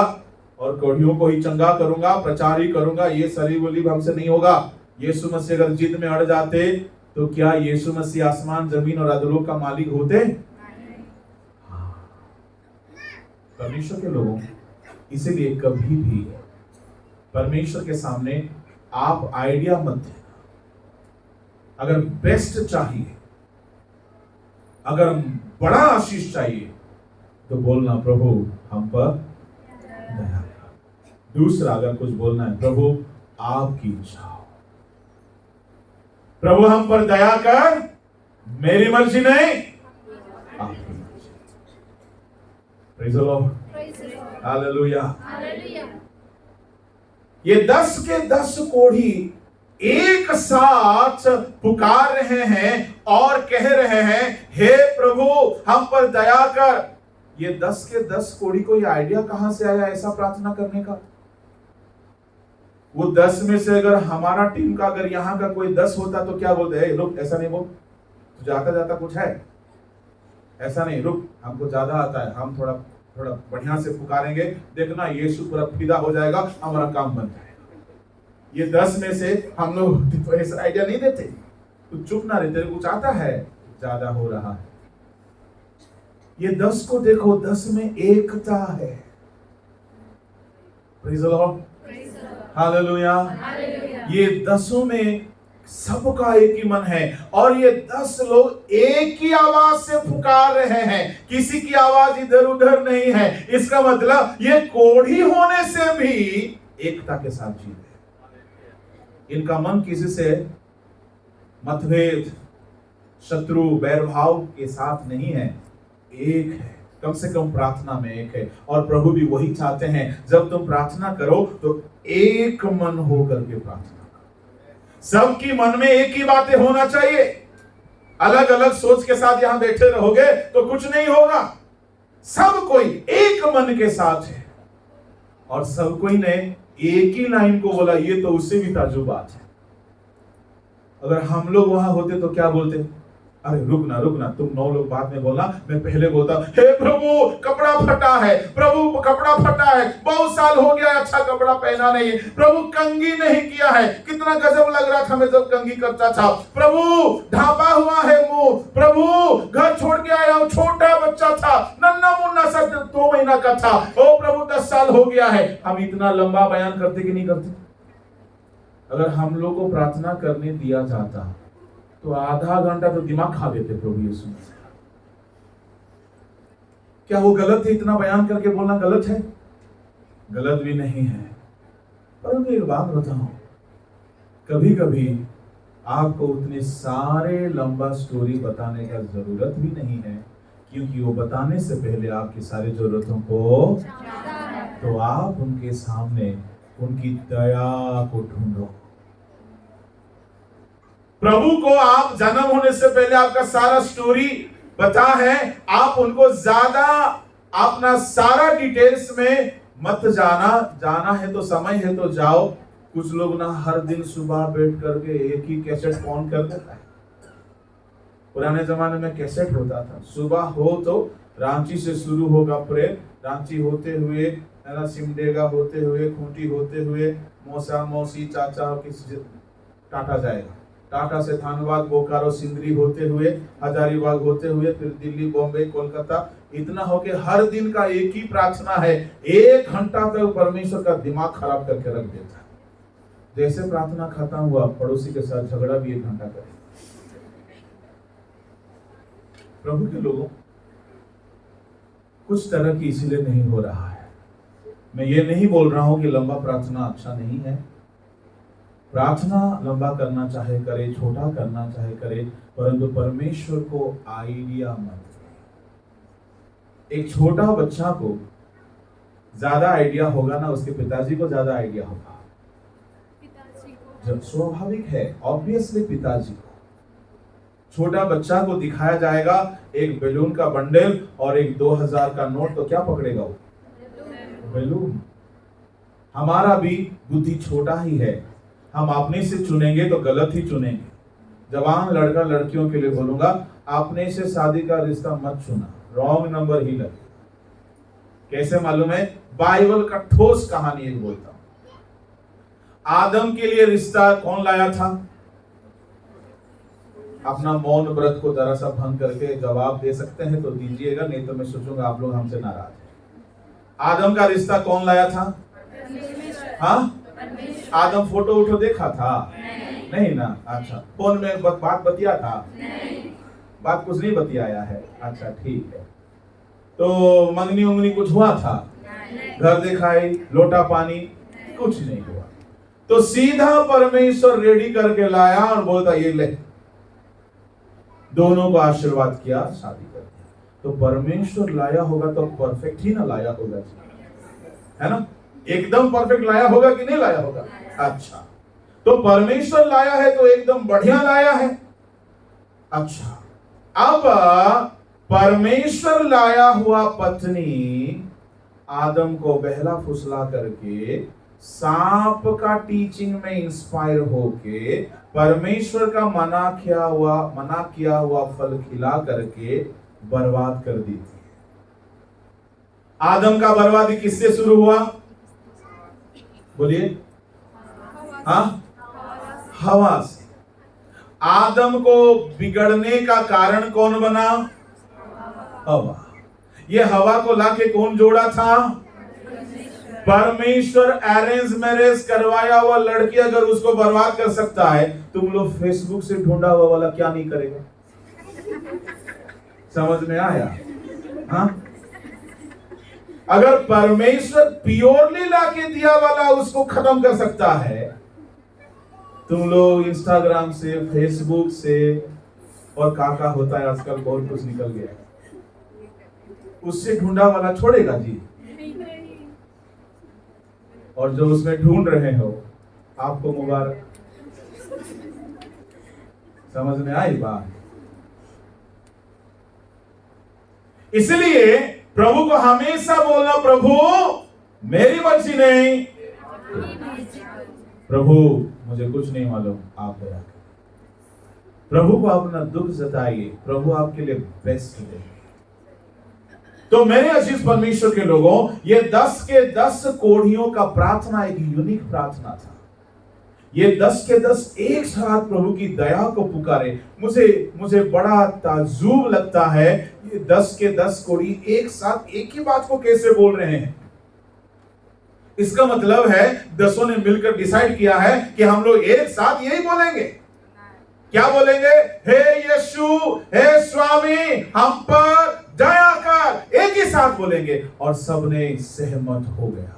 और कोढ़ियों को ही चंगा करूंगा, प्रचार ही करूंगा, ये सली वली हमसे नहीं होगा। यीशु मसीह अगर जिद में अड़ जाते तो क्या यीशु मसीह आसमान जमीन और अधलोक का मालिक होते? परमेश्वर के लोगों, इसीलिए कभी भी परमेश्वर के सामने आप आइडिया मत देना। अगर बेस्ट चाहिए, अगर बड़ा आशीष चाहिए तो बोलना प्रभु हम पर दया कर। दूसरा अगर कुछ बोलना है, प्रभु आपकी इच्छा हो, प्रभु हम पर दया कर, मेरी मर्जी नहीं आपकी मर्जी। Praise the Lord, hallelujah. ये 10 के 10 कोढ़ी एक साथ पुकार रहे हैं और कह रहे हैं हे प्रभु हम पर दया कर। ये 10 के 10 कोढ़ी को ये आइडिया कहां से आया ऐसा प्रार्थना करने का? वो 10 में से अगर हमारा टीम का अगर यहां का कोई 10 होता तो क्या बोलते हैं, रुक ऐसा नहीं बोल, जाता जाता कुछ है, ऐसा नहीं, रुक हमको ज्यादा आता है, हम थोड़ा थोड़ा बढ़िया से पुकारेंगे, देखना यीशु पूरा फिदा हो जाएगा, हमारा काम बन जाएगा। ये 10 में से हम लोग तो ऐसा आइडिया नहीं देते, तो चुप ना रहते, कुछ आता है, ज्यादा हो रहा है। ये 10 को देखो, 10 में एकता है। Praise the Lord, hallelujah. ये 10 में सबका एक ही मन है, और ये 10 लोग एक ही आवाज से पुकार रहे हैं, किसी की आवाज इधर उधर नहीं है। इसका मतलब ये कोढ़ी होने से भी एकता के साथ जी रहे। इनका मन किसी से मतभेद, शत्रु, बैरभाव के साथ नहीं है, एक है, कम से कम प्रार्थना में एक है। और प्रभु भी वही चाहते हैं, जब तुम प्रार्थना करो तो एक मन होकर के प्रार्थना, सबकी मन में एक ही बातें होना चाहिए। अलग अलग सोच के साथ यहां बैठे रहोगे तो कुछ नहीं होगा। सब कोई एक मन के साथ है, और सब कोई ने एक ही लाइन को बोला। ये तो उससे भी ताज्जुब बात है। अगर हम लोग वहां होते तो क्या बोलते? अरे रुकना, तुम 9 लोग बाद में बोलना, मैं पहले बोलता, हे प्रभु कपड़ा फटा है, प्रभु कपड़ा फटा है, बहुत साल हो गया अच्छा कपड़ा पहना नहीं है, प्रभु कंघी नहीं किया है, कितना गजब लग रहा था मैं जब कंघी करता था, प्रभु ढाबा हुआ है मुंह, प्रभु घर छोड़ के आया हूं, छोटा बच्चा था, नन्ना मुन्ना सा 2 महीना का था, ओ प्रभु 10 साल हो गया है। हम इतना लंबा बयान करते कि नहीं करते? अगर हम लोग को प्रार्थना करने दिया जाता तो आधा घंटा तो दिमाग खा देते प्रभु यीशु मसीह। क्या वो गलत है? इतना बयान करके बोलना गलत है? गलत भी नहीं है, परंतु एक बात बताऊं, कभी कभी आपको उतने सारे लंबा स्टोरी बताने का जरूरत भी नहीं है, क्योंकि वो बताने से पहले आपकी सारी जरूरतों को, तो आप उनके सामने उनकी दया को ढूंढो। प्रभु को आप जन्म होने से पहले आपका सारा स्टोरी पता है, आप उनको ज्यादा अपना सारा डिटेल्स में मत जाना है तो समय है तो जाओ। कुछ लोग ना हर दिन सुबह बैठ करके एक ही कैसेट ऑन कर देता है। पुराने जमाने में कैसेट होता था, सुबह हो तो रांची से शुरू होगा प्रेयर, रांची होते हुए सिमडेगा होते हुए, खूंटी होते हुए, मौसा मौसी चाचा किसी टाटा जाएगा, टाटा से थानबाद बोकारो सिंदरी होते हुए, हजारीबाग होते हुए, फिर दिल्ली बॉम्बे कोलकाता, इतना हो के हर दिन का एक ही प्रार्थना है। 1 घंटा तक परमेश्वर का दिमाग खराब करके रख देता है। जैसे प्रार्थना खत्म हुआ, पड़ोसी के साथ झगड़ा भी 1 घंटा करे। प्रभु के लोगों, कुछ तरह की इसीलिए नहीं हो रहा है। मैं ये नहीं बोल रहा हूं कि लंबा प्रार्थना अच्छा नहीं है। प्रार्थना लंबा करना चाहे करे, छोटा करना चाहे करे, परंतु परमेश्वर को आइडिया मत दे। एक छोटा बच्चा को ज्यादा आइडिया होगा ना, उसके पिताजी को ज्यादा आइडिया होगा। जब स्वाभाविक है, ऑब्वियसली पिताजी को। छोटा बच्चा को दिखाया जाएगा एक बैलून का बंडल और एक 2000 का नोट, तो क्या पकड़ेगा वो? बैलून। हमारा भी बुद्धि छोटा ही है, हम अपने से चुनेंगे तो गलत ही चुनेंगे। जवान लड़का लड़कियों के लिए बोलूंगा, अपने से शादी का रिश्ता मत चुना, रॉन्ग नंबर ही लगे। कैसे मालूम है? बाइबल का ठोस कहानी एक बोलता हूं। आदम के लिए रिश्ता कौन लाया था? अपना मौन व्रत को जरा सा भंग करके जवाब दे सकते हैं तो दीजिएगा, नहीं तो मैं सोचूंगा आप लोग हमसे नाराज हैं। आदम का रिश्ता कौन लाया था? हाँ, आदम फोटो उठो देखा था? नहीं ना। अच्छा, फोन में बात बतिया था? नहीं। बात कुछ नहीं बतियाया है। अच्छा ठीक है। तो मंगनी उंगनी कुछ हुआ था? नहीं। घर दिखाई, लोटा पानी? नहीं। कुछ नहीं हुआ। तो सीधा परमेश्वर रेडी करके लाया और बोलता ये ले, दोनों को आशीर्वाद किया, शादी कर दिया। तो परमेश्वर लाया होगा तो परफेक्ट ही ना लाया होगा, है ना? एकदम परफेक्ट लाया होगा कि नहीं लाया होगा? अच्छा, तो परमेश्वर लाया है तो एकदम बढ़िया लाया है। अच्छा, अब परमेश्वर लाया हुआ पत्नी आदम को बहला फुसला करके, सांप का टीचिंग में इंस्पायर होके, परमेश्वर का मना किया हुआ फल खिला करके बर्बाद कर दी थी। आदम का बर्बादी किससे शुरू हुआ? बोलिए। हाँ, हवा से। आदम को बिगड़ने का कारण कौन बना? हवा। ये हवा को लाके कौन जोड़ा था? परमेश्वर। अरेंज मैरिज करवाया हुआ लड़की अगर उसको बर्बाद कर सकता है, तुम लोग फेसबुक से ढूंढा हुआ वाला क्या नहीं करेगा? समझ में आया? हाँ, अगर परमेश्वर प्योरली लाके दिया वाला उसको खत्म कर सकता है, तुम लोग इंस्टाग्राम से, फेसबुक से, और का होता है आजकल, बहुत कुछ निकल गया है, उससे ढूंढा वाला छोड़ेगा जी? और जो उसमें ढूंढ रहे हो, आपको मुबारक। समझ में आई बात? इसलिए प्रभु को हमेशा बोलना, प्रभु मेरी मर्जी नहीं, प्रभु मुझे कुछ नहीं मालूम, आप दया करें। प्रभु को अपना दुख जताइए, प्रभु आपके लिए बेस्ट है। तो मेरे अजीज परमेश्वर के लोगों, ये 10 के 10 कोढ़ियों का प्रार्थना एक यूनिक प्रार्थना था। ये 10 के 10 एक साथ प्रभु की दया को पुकारे। मुझे बड़ा ताज्जुब लगता है, ये 10 के 10 कोढ़ी एक साथ एक ही बात को कैसे बोल रहे हैं। इसका मतलब है 10 ने मिलकर डिसाइड किया है कि हम लोग एक साथ यही बोलेंगे। क्या बोलेंगे? हे यीशु, हे स्वामी, हम पर दया कर, एक ही साथ बोलेंगे। और सबने सहमत हो गया।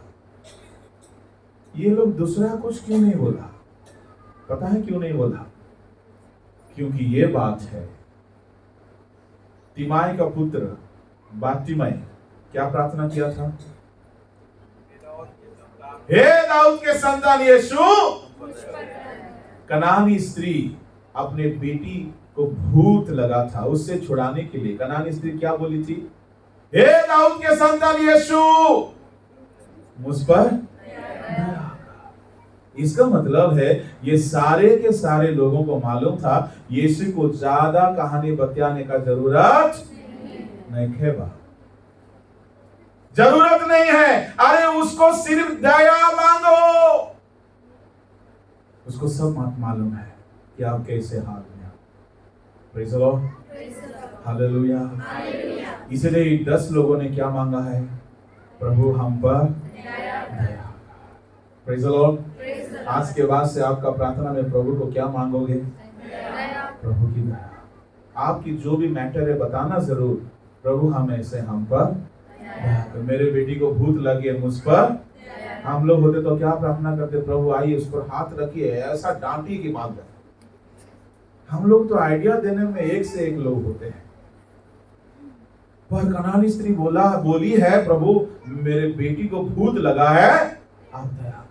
ये लोग दूसरा कुछ क्यों नहीं बोला? पता है क्यों नहीं बोला? क्योंकि ये बात है, तिमाई का पुत्र बातिमाई क्या प्रार्थना किया था? हे दाऊद के संतान यीशु, कनानी स्त्री अपने बेटी को भूत लगा था, उससे छुड़ाने के लिए कनानी स्त्री क्या बोली थी? हे दाऊद के संतान यीशु, मुझ पर दया कर। इसका मतलब है ये सारे के सारे लोगों को मालूम था यीशु को ज्यादा कहानी बतियाने का जरूरत नहीं है। जरूरत नहीं है। अरे उसको सिर्फ दया मांगो। उसको सब मालूम है कि आप कैसे हाल में हैं। Praise the Lord, hallelujah. इसलिए 10 लोगों ने क्या मांगा है? प्रभु हम पर दया। Praise the Lord. आज के बाद से आपका प्रार्थना में प्रभु को क्या मांगोगे? प्रभु की दया। आपकी जो भी मैटर है बताना जरूर, प्रभु हमें से हम पर दया कर। मेरे बेटी को भूत लगी है, मुझ पर। हम लोग होते तो क्या प्रार्थना करते? प्रभु आइए उस पर हाथ रखिए, ऐसा डांटिए की बात है। हम लोग तो आइडिया देने में एक से एक लोग होते हैं। पर कनानी स्त्री बोली है, प्रभु मेरे बेटी को भूत लगा है, आप दया कर।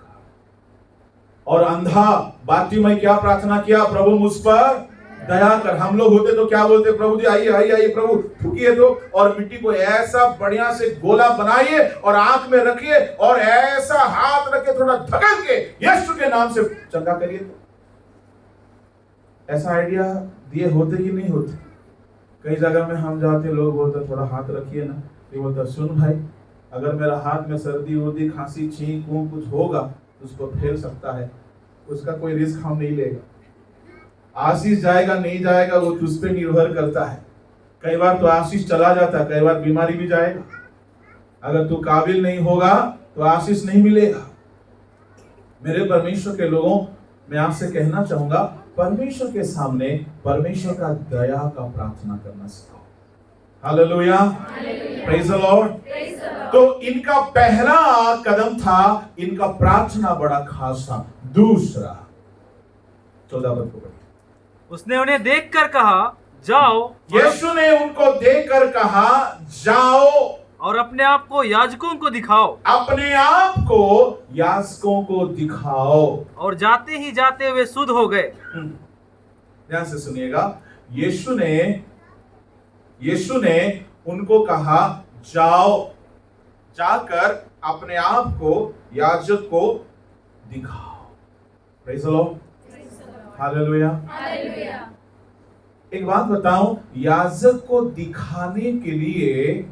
और अंधा बातिमाई क्या प्रार्थना किया? प्रभु मुझ पर दया कर। हम लोग होते तो क्या बोलते? प्रभु जी आइए आइए आइए, प्रभु थूकिए तो, और मिट्टी को ऐसा बढ़िया से गोला बनाइए और आंख में रखिए और ऐसा हाथ रख के थोड़ा धकेल के यीशु के नाम से चंगा करिए। तो ऐसा आइडिया दिए होते कि नहीं होते? कई जगह में हम जाते, लोग बोलते थोड़ा हाथ रखिए ना, ये बोलता सुन भाई, अगर मेरा हाथ में सर्दी उर्दी खांसी छींक कुछ होगा तो उसको फैल सकता है, उसका कोई रिस्क हम नहीं लेगा। आशीष जाएगा नहीं जाएगा वो तुझ पे निर्भर करता है। कई बार तो आशीष चला जाता है, कई बार बीमारी भी जाएगा। अगर तू काबिल नहीं होगा तो आशीष नहीं मिलेगा। मेरे परमेश्वर के लोगों, मैं आपसे कहना चाहूंगा, परमेश्वर के सामने परमेश्वर का दया का प्रार्थना करना सीखो। Hallelujah, praise the Lord. तो इनका पहला कदम था, इनका प्रार्थना बड़ा खास था। दूसरा 14 पद को पढ़िए। उसने उन्हें देखकर कहा, जाओ। यीशु ने उनको देखकर कहा, जाओ और अपने आप को याजकों को दिखाओ। अपने आप को याजकों को दिखाओ। और जाते ही जाते वे शुद्ध हो गए। ध्यान से सुनिएगा। यीशु ने उनको कहा, जाओ, जाकर अपने आप को याजक को दिखाओ। Praise the Lord, hallelujah. एक बात बताऊं, याजक को दिखाने के लिए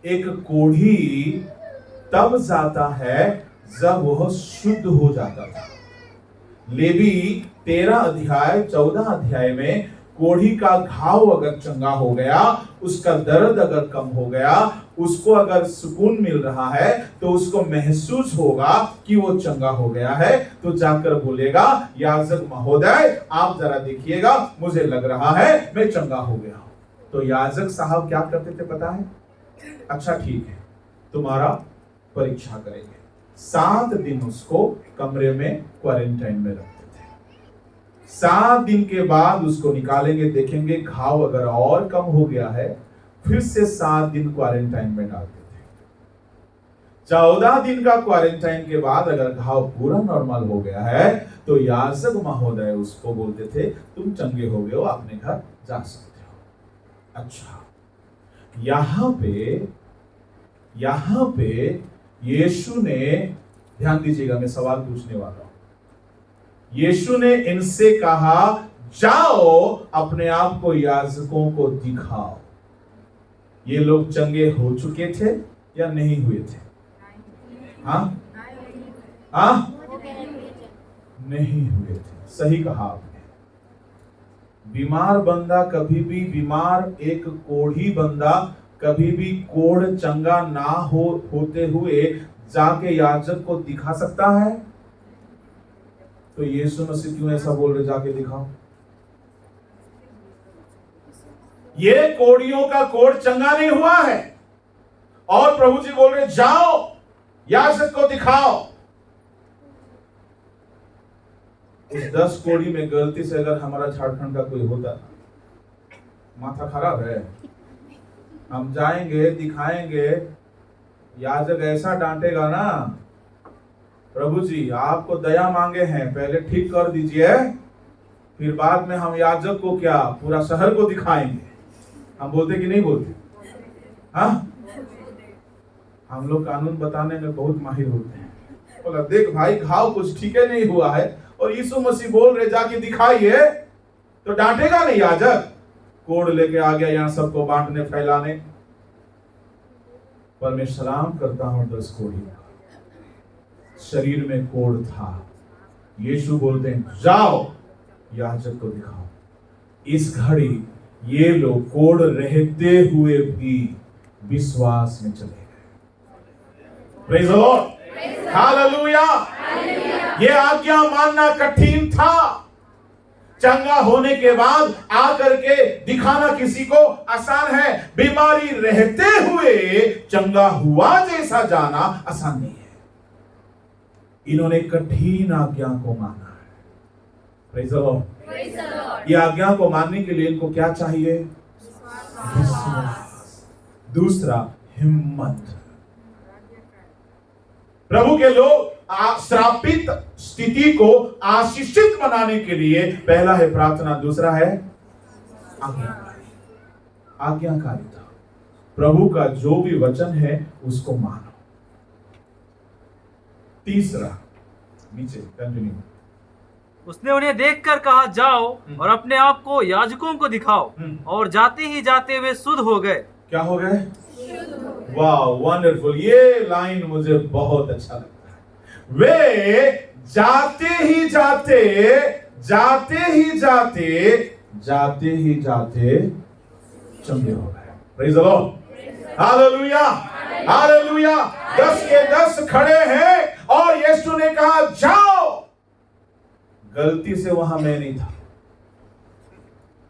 एक कोढ़ी तब जाता है जब वह शुद्ध हो जाता था। लेवी 13 अध्याय 14 अध्याय में कोढ़ी का घाव अगर चंगा हो गया, उसका दर्द अगर कम हो गया, उसको अगर सुकून मिल रहा है, तो उसको महसूस होगा कि वो चंगा हो गया है, तो जाकर बोलेगा याजक महोदय आप जरा देखिएगा, मुझे लग रहा है मैं चंगा हो गया हूं। तो याजक साहब क्या करते थे पता है? अच्छा ठीक है, तुम्हारा परीक्षा करेंगे। 7 दिन उसको कमरे में क्वारंटाइन में रखते थे। 7 दिन के बाद उसको निकालेंगे, देखेंगे घाव अगर और कम हो गया है, फिर से 7 दिन क्वारंटाइन में डालते थे। 14 दिन का क्वारंटाइन के बाद अगर घाव पूरा नॉर्मल हो गया है, तो याजक महोदय उसको बोलते थे तुम चंगे हो गए हो, अपने घर जा सकते हो। अच्छा, यहां पे यीशु ने, ध्यान दीजिएगा मैं सवाल पूछने वाला हूं, यीशु ने इनसे कहा जाओ अपने आप को याजकों को दिखाओ। ये लोग चंगे हो चुके थे या नहीं हुए थे? हाँ नहीं हुए थे। सही कहा आपने। बीमार बंदा कभी भी, बीमार एक कोढ़ी बंदा कभी भी कोढ़ चंगा ना होते हुए जाके याजक को दिखा सकता है? तो यीशु मसीह क्यों ऐसा बोल रहे जाके दिखाओ? ये कोढ़ियों का कोढ़ चंगा नहीं हुआ है और प्रभु जी बोल रहे जाओ याजक को दिखाओ। उस 10 कोढ़ी में गलती से अगर हमारा झारखंड का कोई होता, माथा खराब है। हम जाएंगे दिखाएंगे, याजक ऐसा डांटेगा ना, प्रभु जी आपको दया मांगे हैं, पहले ठीक कर दीजिए, फिर बाद में हम याजक को क्या पूरा शहर को दिखाएंगे। हम बोलते कि नहीं बोलते? हाँ, हम लोग कानून बताने में बहुत माहिर होते हैं। बोला देख भाई घाव कुछ ठीक है नहीं हुआ है और यीशु मसीह बोल रहे जाके दिखाइए, तो डांटेगा नहीं याजक? कोड़ लेके आ गया यहाँ सबको बांटने फैलाने। पर मैं सलाम करता हूं 10 कोढ़ी, शरीर में कोढ़ था। यीशु बोलते हैं जाओ याजक को दिखाओ। इस घड़ी ये लोग कोढ़ रहते हुए भी विश्वास में चले गए। Praise the Lord, hallelujah. ये आज्ञा मानना कठिन था। चंगा होने के बाद आकर के दिखाना किसी को आसान है, बीमारी रहते हुए चंगा हुआ जैसा जाना आसान नहीं है। इन्होंने कठिन आज्ञा को माना है। Praise the Lord. ये आज्ञा को मानने के लिए इनको क्या चाहिए? विश्वास। दूसरा हिम्मत। प्रभु के लोग श्रापित स्थिति को आशीषित बनाने के लिए पहला है प्रार्थना, दूसरा है आज्ञाकारिता। प्रभु का जो भी वचन है उसको मानो। तीसरा, नीचे कंटिन्यू। उसने उन्हें देखकर कहा जाओ और अपने आप को याजकों को दिखाओ, और जाते ही जाते वे शुद्ध हो गए। क्या हो गए? वाह, वंडरफुल। ये लाइन मुझे बहुत अच्छा लगता है। वे जाते ही जाते चंगे हो गए। Praise the Lord, hallelujah, hallelujah. 10 के 10 खड़े हैं और यीशु ने कहा जाओ। गलती से वहां मैं नहीं था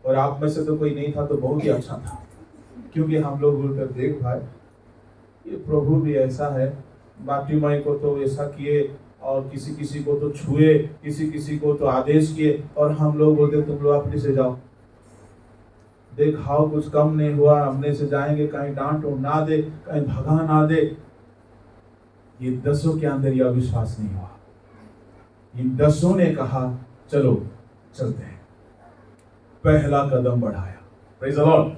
और आप में से तो कोई नहीं था, तो बहुत ही अच्छा था, क्योंकि हम लोग बोलकर देख भाई ये प्रभु भी ऐसा है, बाटीमय को तो ऐसा किए और किसी किसी को तो छुए, किसी किसी को तो आदेश किए, और हम लोग बोलते तुम लोग अपने से जाओ। देखाओ कुछ कम नहीं हुआ, हमने से जाएंगे, कहीं डांट ना दे, कहीं भगा ना दे। ये 10 के अंदर यह विश्वास नहीं हुआ। इन 10 ने कहा चलो चलते हैं, पहला कदम बढ़ाया। Praise the Lord,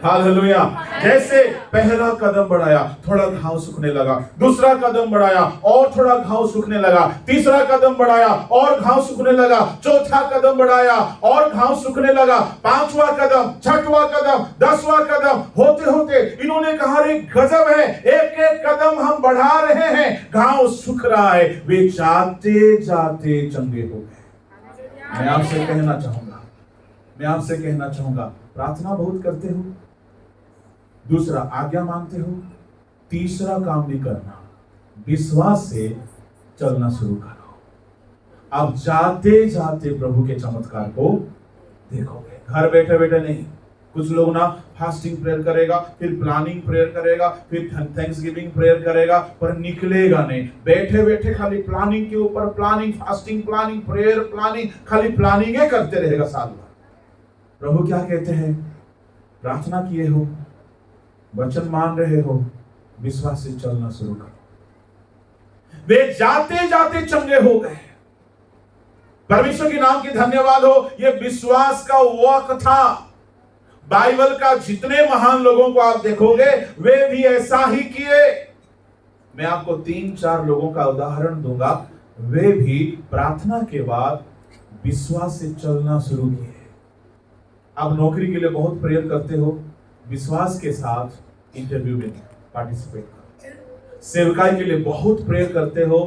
hallelujah. जैसे पहला कदम बढ़ाया, थोड़ा घाव सूखने लगा, दूसरा कदम बढ़ाया और थोड़ा घाव सूखने लगा, तीसरा कदम बढ़ाया और घाव सूखने लगा, चौथा कदम बढ़ाया और घाव सूखने लगा, पांचवा कदम, छठवां कदम, 10वां कदम, होते होते इन्होंने कहा रे गजब है, एक एक कदम हम बढ़ा रहे हैं, घाव सूख रहा है। वे जाते जाते चंगे हो गए। मैं आपसे कहना चाहूंगा, प्रार्थना बहुत करते हो, दूसरा आज्ञा मानते हो, तीसरा काम भी करना, विश्वास से चलना शुरू करो। अब जाते जाते प्रभु के चमत्कार को देखोगे। घर बैठे बैठे नहीं। कुछ लोग ना फास्टिंग प्रेयर करेगा, फिर प्लानिंग प्रेयर करेगा, फिर थैंक्सगिविंग प्रेयर करेगा, पर निकलेगा नहीं। बैठे बैठे खाली प्लानिंग के ऊपर planning, fasting planning, prayer planning, खाली प्लानिंग ही करते रहेगा साल भर। प्रभु क्या कहते हैं? प्रार्थना किए हो, वचन मान रहे हो, विश्वास से चलना शुरू करो। वे जाते जाते चंगे हो गए। परमेश्वर के नाम की धन्यवाद हो। यह विश्वास का वक्त था। बाइबल का जितने महान लोगों को आप देखोगे, वे भी ऐसा ही किए। मैं आपको 3-4 लोगों का उदाहरण दूंगा। वे भी प्रार्थना के बाद विश्वास से चलना शुरू किए। आप नौकरी के लिए बहुत प्रेयर करते हो, विश्वास के साथ इंटरव्यू में पार्टिसिपेट करो। सेवकाई के लिए बहुत प्रेयर करते हो,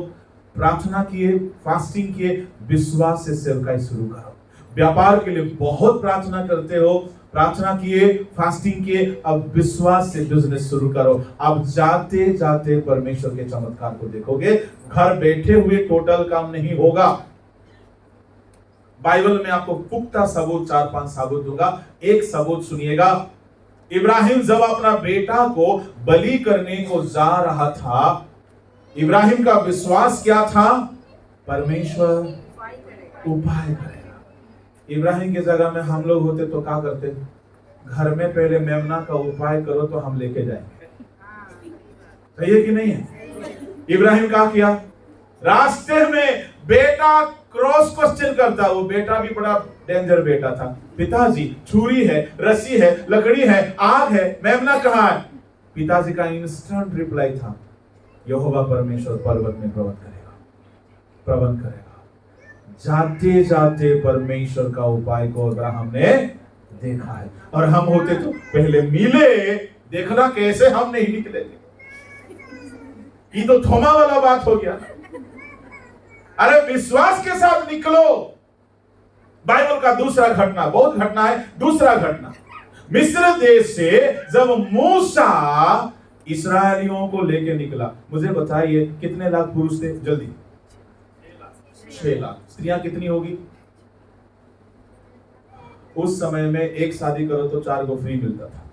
प्रार्थना किए, फास्टिंग किए, विश्वास से सेवकाई शुरू करो। व्यापार के लिए बहुत प्रार्थना करते हो, प्रार्थना किए, फास्टिंग किए, अब विश्वास से बिजनेस शुरू करो। अब जाते जाते परमेश्वर के चमत्कार को देखोगे। घर बैठे हुए टोटल काम नहीं होगा। बाइबल में आपको पुख्ता सबूत 4-5 सबूत दूंगा। एक सबूत सुनिएगा। इब्राहिम जब अपना बेटा को बलि करने को जा रहा था, इब्राहिम का विश्वास क्या था? परमेश्वर उपाय करेगा। इब्राहिम की जगह में हम लोग होते तो क्या करते? घर में पहले मेमना का उपाय करो तो हम लेके जाएंगे। सही है कि नहीं है? इब्राहिम क्या किया? रास्ते में बेटा क्रॉस क्वेश्चन करता। वो बेटा भी बड़ा डेंजर बेटा था। पिताजी, छुरी है, रस्सी है, लकड़ी है, आग है, मेमना कहाँ है? पिताजी का इंस्टेंट रिप्लाई था, यहोवा परमेश्वर पर्वत में प्रबंध करेगा। जाते जाते परमेश्वर का उपाय को अब्राहम ने देखा है। और हम होते तो पहले मिले, देखना कैसे हम नहीं निकलेंगे। ये तो थोमा वाला बात हो गया। अरे विश्वास के साथ निकलो। बाइबल का दूसरा घटना, बहुत घटना है। दूसरा घटना, मिस्र देश से जब मूसा इस्राएलियों को लेके निकला। मुझे बताइए कितने लाख पुरुष थे? जल्दी 6 लाख। स्त्रियां कितनी होगी? उस समय में एक शादी करो तो 4 को फ्री मिलता था।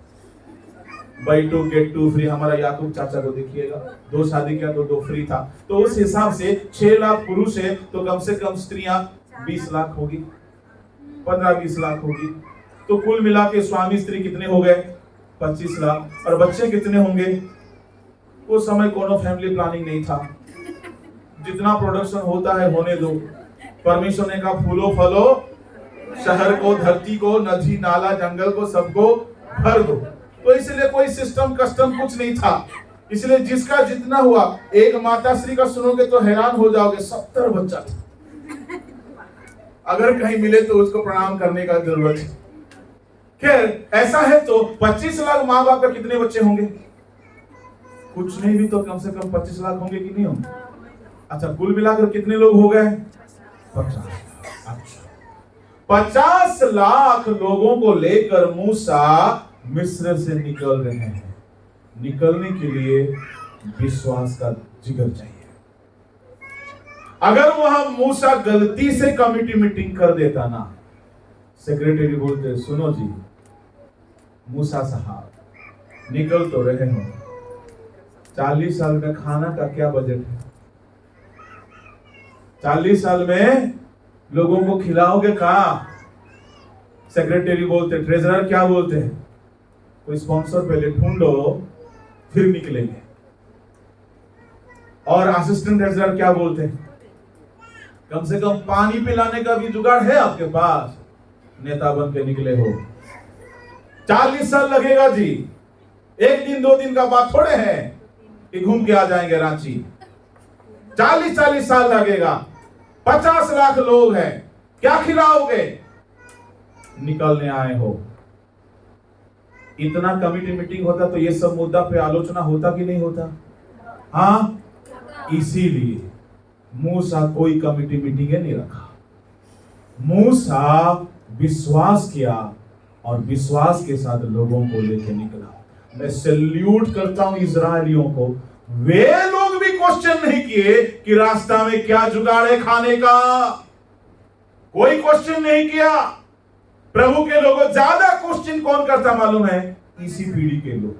Buy 2 get 2 free. हमारा याकूब चाचा को देखिएगा, 2 शादी किया तो 2 फ्री था। तो उस हिसाब से 6 लाख पुरुष है तो कम से कम स्त्रियां 20 लाख होगी, 15-20 लाख होगी। तो कुल मिला के स्वामी स्त्री कितने हो गए? 25 लाख। और बच्चे कितने होंगे? उस समय कोनो फैमिली प्लानिंग नहीं था। जितना प्रोडक्शन होता है होने दो। परमेश्वर ने कहा फूलो फलो, शहर को, धरती को, नदी नाला जंगल को, सबको भर दो। तो इसलिए कोई सिस्टम कस्टम कुछ नहीं था। इसलिए जिसका जितना हुआ। एक माता श्री का सुनोगे तो हैरान हो जाओगे, 70 बच्चा था। अगर कहीं मिले तो उसको प्रणाम करने का जरूरत है। खैर ऐसा है तो 25 लाख माँ बाप का कितने बच्चे होंगे? कुछ नहीं भी तो कम से कम 25 लाख होंगे कि नहीं होंगे? अच्छा, कुल मिलाकर कितने लोग हो गए? 50। अच्छा, 50 लाख लोगों को लेकर मूसा मिस्र से निकल रहे हैं। निकलने के लिए विश्वास का जिगर चाहिए। अगर वहां मूसा गलती से कमिटी मीटिंग कर देता ना, सेक्रेटरी बोलते सुनो जी मूसा साहब निकल तो रहे हो, 40 साल में खाना का क्या बजट है? 40 साल में लोगों को खिलाओगे कहा? सेक्रेटरी बोलते, ट्रेजरर क्या बोलते हैं, कोई स्पॉन्सर पहले ढूंढो फिर निकलेंगे। और असिस्टेंट ट्रेजरर क्या बोलते हैं, कम से कम पानी पिलाने का भी जुगाड़ है आपके पास, नेता बन के निकले हो। 40 साल लगेगा जी। एक दिन 2 दिन का बात थोड़े है कि घूम के आ जाएंगे रांची। 40 साल लगेगा। 50 लाख लोग हैं, क्या खिलाओगे? निकलने आए हो। इतना कमिटी मीटिंग होता तो ये सब मुद्दा पे आलोचना होता कि नहीं होता? हाँ, इसीलिए मूसा कोई कमिटी मीटिंग नहीं रखा। मूसा विश्वास किया और विश्वास के साथ लोगों को लेकर निकला। मैं सैल्यूट करता हूं इजरायलियों को। वे लोग भी क्वेश्चन नहीं किए कि रास्ता में क्या जुगाड़ है खाने का। कोई क्वेश्चन नहीं किया। प्रभु के लोगों ज्यादा क्वेश्चन कौन करता मालूम है? इसी पीढ़ी के लोग।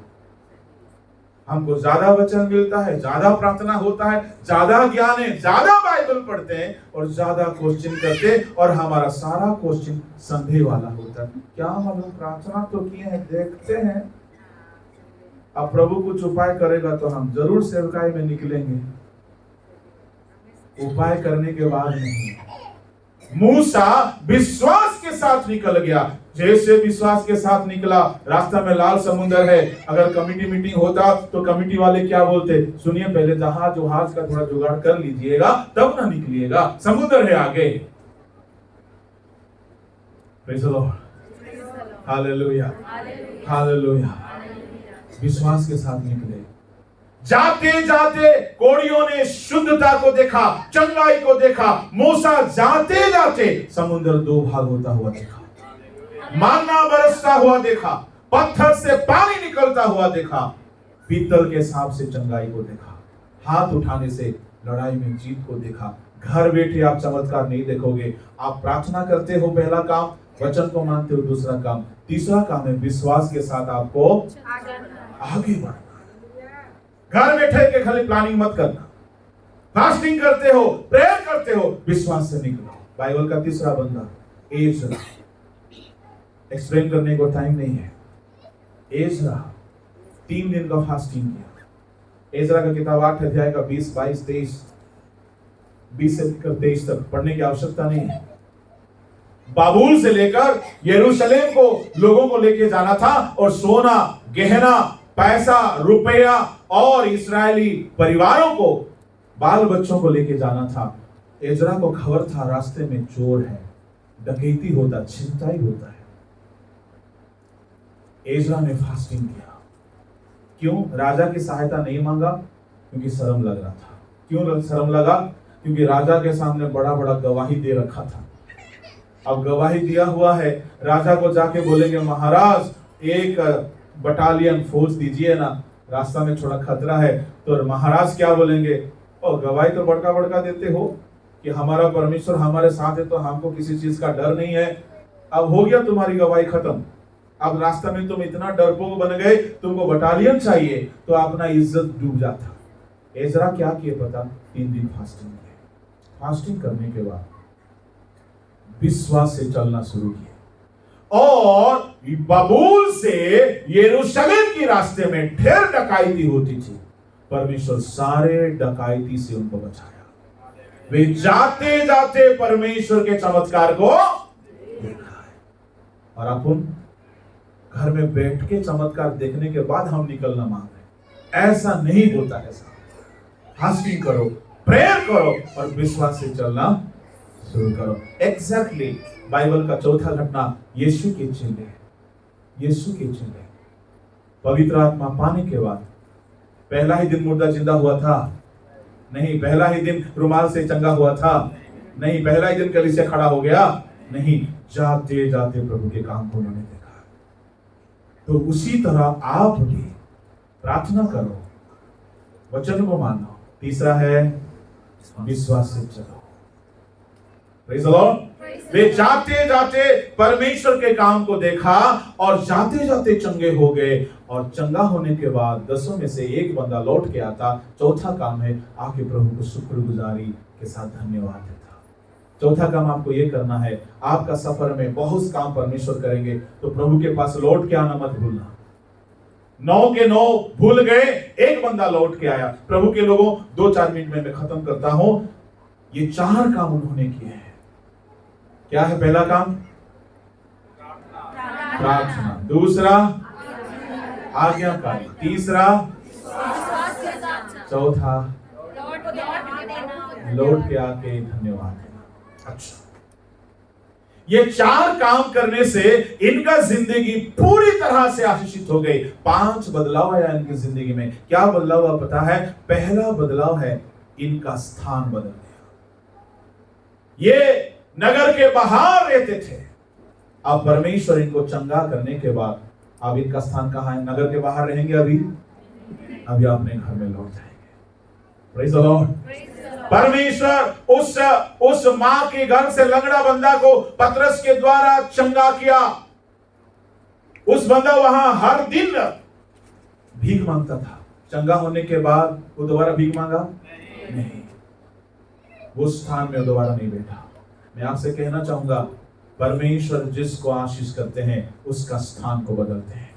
हमको ज्यादा वचन मिलता है, ज्यादा प्रार्थना होता है, ज्यादा ज्ञान है, ज्यादा बाइबल पढ़ते हैं और ज्यादा क्वेश्चन करते हैं और हमारा सारा क्वेश्चन संदेह वाला होता है। क्या मालूम, प्रार्थना तो किए हैं, देखते हैं। अब प्रभु कुछ उपाय करेगा तो हम जरूर सेवकाई में निकलेंगे। उपाय करने के बाद नहीं। मूसा विश्वास के साथ निकल गया। जैसे विश्वास के साथ निकला, रास्ता में लाल समुद्र है। अगर कमिटी मीटिंग होता तो कमिटी वाले क्या बोलते? सुनिए, पहले जहाज का थोड़ा जुगाड़ कर लीजिएगा, तब ना निकलिएगा, समुद्र है आगे। Praise the Lord, hallelujah, hallelujah. विश्वास के साथ निकले। जाते जाते कोढ़ियों ने शुद्धता को देखा, चंगाई को देखा। मूसा जाते जाते समुद्र 2 भाग होता हुआ देखा, मान्ना बरसता हुआ देखा, पत्थर से पानी निकलता हुआ देखा, पीतल के सांप से चंगाई को देखा, हाथ उठाने से लड़ाई में जीत को देखा। घर बैठे आप चमत्कार नहीं देखोगे। आप प्रार्थना करते हो, पहला काम, वचन को मानते हो, दूसरा काम, तीसरा काम है विश्वास के साथ आपको आगे बढ़ना। घर बैठे के खाली प्लानिंग मत करना। फास्टिंग करते हो, प्रेयर करते हो, विश्वास से निकलो। बाइबल का तीसरा बंदा एजरा। एक्सप्लेन करने को टाइम नहीं है। एजरा 3 दिन का फास्टिंग किया। एजरा का किताब 8 अध्याय का 20, 22, 20 से लेकर 23 तक पढ़ने की आवश्यकता नहीं है। बाबुल से लेकर यरूशलेम को लोगों को लेके जाना था और सोना, गहना, पैसा, रुपया और इस्राएली परिवारों को, बाल बच्चों को लेके जाना था। एजरा को खबर था रास्ते में चोर है, डकैती होता, छिनताई होता है। एजरा ने फास्टिंग किया। क्यों? राजा की सहायता नहीं मांगा, क्योंकि शर्म लग रहा था। क्यों शर्म लगा? क्योंकि राजा के सामने बड़ा बड़ा गवाही दे रखा था। अब गवाही दिया हुआ है, राजा को जाके बोलेंगे महाराज एक बटालियन फौज दीजिए ना, रास्ता में थोड़ा खतरा है। तो महाराज क्या बोलेंगे? और गवाही तो बड़का बड़का देते हो कि हमारा परमेश्वर हमारे साथ है, तो हमको किसी चीज का डर नहीं है। अब हो गया तुम्हारी गवाही खत्म। अब रास्ता में तुम इतना डरपोक बन गए, तुमको बटालियन चाहिए, तो अपना इज्जत डूब जाता। एजरा क्या किए पता? 3 दिन फास्टिंग किए। फास्टिंग करने के बाद विश्वास से चलना शुरू किया और बाबुल से यरूशलेम की रास्ते में ढेर डकैती होती थी। परमेश्वर सारे डकैती से उनको बचाया। वे जाते जाते परमेश्वर के चमत्कार को देखा है। और अपन घर में बैठ के चमत्कार देखने के बाद हम निकलना मांग रहे, ऐसा नहीं होता है। फास्टिंग करो, प्रेयर करो और विश्वास से चलना शुरू करो। एग्जैक्टली बाइबल का चौथा घटना यीशु के चेले। यीशु के चेले पवित्र आत्मा पाने के बाद पहला ही दिन मुर्दा जिंदा हुआ था? नहीं। पहला ही दिन रुमाल से चंगा हुआ था? नहीं। पहला ही दिन कलीसिया खड़ा हो गया? नहीं। जाते जाते प्रभु के काम को उन्होंने देखा। तो उसी तरह आप भी प्रार्थना करो, वचन को मानो। तीसरा है विश्वास से चलो। Praise the Lord. वे जाते जाते परमेश्वर के काम को देखा और जाते जाते चंगे हो गए। और चंगा होने के बाद 10 में से एक बंदा लौट के आता। चौथा काम है आके प्रभु को शुक्रगुजारी के साथ धन्यवाद देता। चौथा काम आपको ये करना है, आपका सफर में बहुत काम परमेश्वर करेंगे, तो प्रभु के पास लौट के आना मत भूलना। 9 के 9 भूल गए, एक बंदा लौट के आया। प्रभु के लोगों 2-4 मिनट में मैं खत्म करता हूं। ये 4 काम उन्होंने किए हैं। क्या है पहला काम? प्रार्थना। दूसरा आज्ञाकारी, तीसरा, चौथा लौट के आके धन्यवाद देना। अच्छा, ये 4 काम करने से इनका जिंदगी पूरी तरह से आशीषित हो गई। 5 बदलाव आया इनकी जिंदगी में। क्या बदलाव हुआ पता है? पहला बदलाव है इनका स्थान बदल गया। ये नगर के बाहर रहते थे, अब परमेश्वर इनको चंगा करने के बाद अब इनका स्थान कहाँ है? नगर के बाहर रहेंगे अभी अपने घर में लौट जाएंगे। Praise the Lord. परमेश्वर उस मां के घर से लंगड़ा बंदा को पतरस के द्वारा चंगा किया। उस बंदा वहां हर दिन भीख मांगता था। चंगा होने के बाद वो दोबारा भीख मांगा नहीं, वो स्थान में दोबारा नहीं बैठा। मैं आपसे कहना चाहूंगा, परमेश्वर जिसको आशीष करते हैं उसका स्थान को बदलते हैं।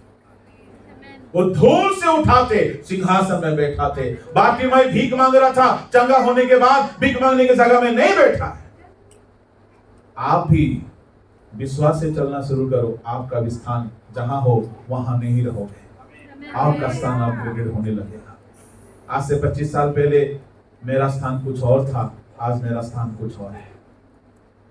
वो धूल से उठाते, सिंहासन में बैठाते। बातिमाई भीख मांग रहा था, चंगा होने के बाद भीख मांगने की जगह में नहीं बैठा है। आप भी विश्वास से चलना शुरू करो, आपका भी स्थान जहां हो वहां नहीं रहोगे, आपका स्थान अपग्रेडेड होने लगेगा। आज से 25 साल पहले मेरा स्थान कुछ और था, आज मेरा स्थान कुछ और है।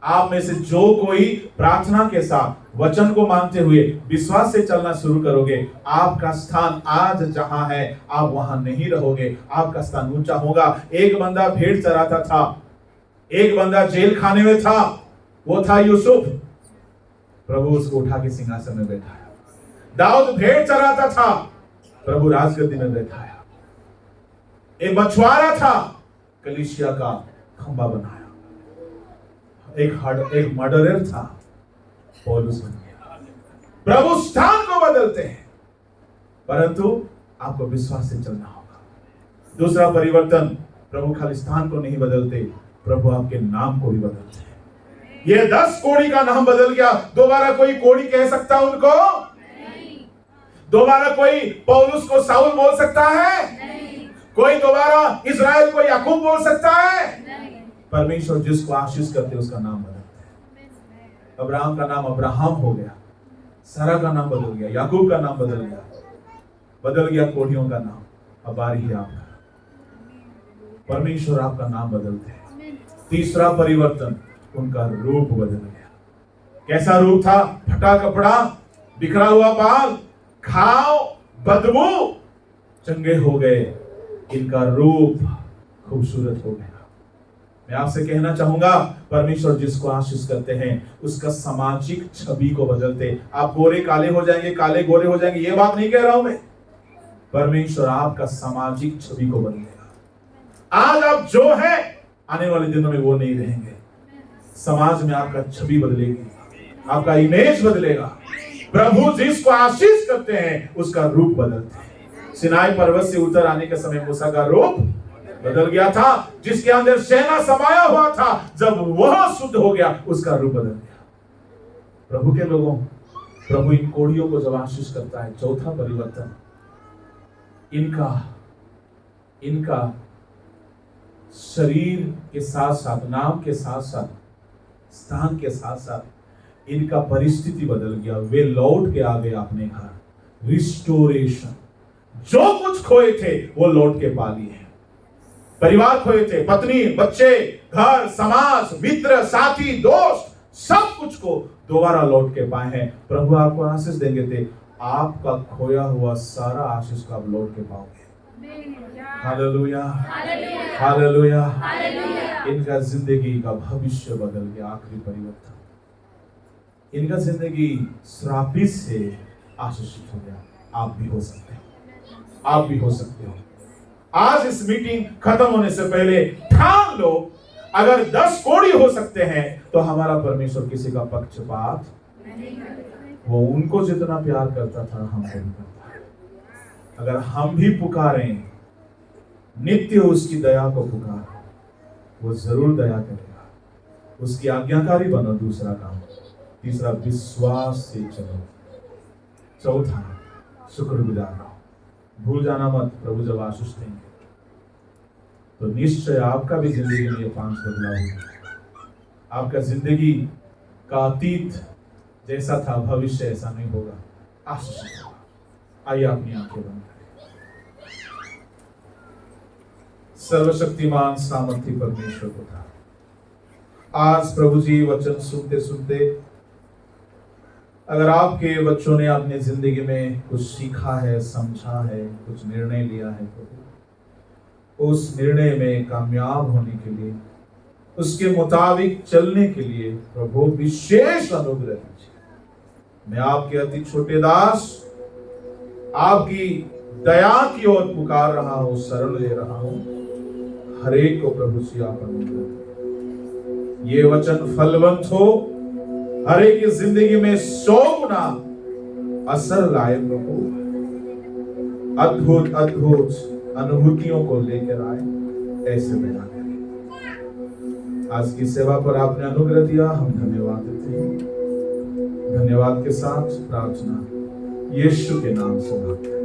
आप में से जो कोई प्रार्थना के साथ वचन को मानते हुए विश्वास से चलना शुरू करोगे, आपका स्थान आज जहां है आप वहां नहीं रहोगे, आपका स्थान ऊंचा होगा। एक बंदा भेड़ चराता था, एक बंदा जेल खाने में था, वो था यूसुफ। प्रभु उसको उठा के सिंहासन में बैठाया। दाऊद भेड़ चराता था, प्रभु राजगद्दी में बैठाया। एक मछुआरा था, कलीसिया का खंबा बनाया। एक मर्डरर था, पौलुस बन गया। प्रभु स्थान को बदलते हैं, परंतु आपको विश्वास से चलना होगा। दूसरा परिवर्तन, प्रभु खाली स्थान को नहीं बदलते, प्रभु आपके नाम को भी बदलते हैं। ये 10 कोड़ी का नाम बदल गया। दोबारा कोई कोड़ी कह सकता उनको? नहीं। दोबारा कोई पौलुस को साउल बोल सकता है? नहीं। कोई दोबारा इस्राएल को याकूब बोल सकता है? नहीं। परमेश्वर जिसको आशीष करते उसका नाम बदलते हैं। अब्राहम का नाम अब्राहम हो गया, सारा का नाम बदल गया, याकूब का नाम बदल गया कोढ़ियों का नाम। अब बारी है आपका, परमेश्वर आपका नाम बदलते हैं। तीसरा परिवर्तन, उनका रूप बदल गया। कैसा रूप था? फटा कपड़ा, बिखरा हुआ बाल, घाव, बदबू, चंगे हो गए। इनका रूप खूबसूरत हो गया। मैं आपसे कहना चाहूंगा, परमेश्वर जिसको आशीष करते हैं उसका सामाजिक छवि को बदलते। आप गोरे काले हो जाएंगे, काले गोरे हो जाएंगे, ये बात नहीं कह रहा हूं मैं। परमेश्वर आपका सामाजिक छवि को बदलेगा। आज आप जो है, आने वाले दिनों में वो नहीं रहेंगे। समाज में आपका छवि बदलेगी, आपका इमेज बदलेगा। प्रभु जिसको आशीष करते हैं उसका रूप बदलते हैं। सिनाई पर्वत से उतर आने के समय मूसा का रूप बदल गया था। जिसके अंदर सेना समाया हुआ था, जब वह शुद्ध हो गया उसका रूप बदल गया। प्रभु के लोगों, प्रभु इन कोढ़ियों को जब आशीष करता है, चौथा परिवर्तन, इनका शरीर के साथ साथ, नाम के साथ साथ, स्थान के साथ साथ इनका परिस्थिति बदल गया। वे लौट के आ गए अपने घर। रिस्टोरेशन, जो कुछ खोए थे वो लौट के पा लिए। परिवार खोए थे, पत्नी, बच्चे, घर, समाज, मित्र, साथी, दोस्त, सब कुछ को दोबारा लौट के पाए हैं। प्रभु आपको आशीष देंगे थे, आपका खोया हुआ सारा आशीष को आप लौट के पाओगे। Hallelujah, hallelujah. इनका जिंदगी का भविष्य बदल गया। आखिरी परिवर्तन, इनका जिंदगी श्रापित से आशीषित हो गया। आप भी हो सकते हो, आप भी हो सकते हो। आज इस मीटिंग खत्म होने से पहले ठान लो, अगर 10 कोड़ी हो सकते हैं तो हमारा परमेश्वर किसी का पक्षपात नहीं करता। वो उनको जितना प्यार करता था हमको भी करता है। अगर हम भी पुकारें, नित्य उसकी दया को पुकारो, वो जरूर दया करेगा। उसकी आज्ञाकारी बनो। दूसरा काम, तीसरा विश्वास से चलो। चौथा शुक्रगुजार रहो। भूल जाना मत, प्रभु जब आशीष देंगे तो निश्चय आपका भी जिंदगी में ये 5 बदलाव होगा। आपका जिंदगी का अतीत जैसा था, भविष्य ऐसा नहीं होगा। आशीषित होगा। आइए अपनी आंखें बंद करें। सर्वशक्तिमान सामर्थी परमेश्वर को था, आज प्रभु जी वचन सुनते सुनते अगर आपके बच्चों ने अपनी जिंदगी में कुछ सीखा है, समझा है, कुछ निर्णय लिया है, प्रभु उस निर्णय में कामयाब होने के लिए, उसके मुताबिक चलने के लिए प्रभु विशेष अनुग्रह दीजिए। मैं आपके अति छोटे दास आपकी दया की ओर पुकार रहा हूं, शरण ले रहा हूं। हर एक को प्रभु जी आप अनुग्रह, ये वचन फलवंत हो, हर एक की जिंदगी में 100 गुना असर लाए प्रभु, अद्भुत अद्भुत अनुभूतियों को लेकर आए, ऐसे बयान करें। आज की सेवा पर आपने अनुग्रह दिया, हम धन्यवाद देते हैं। धन्यवाद के साथ प्रार्थना यीशु के नाम से मांगते हैं।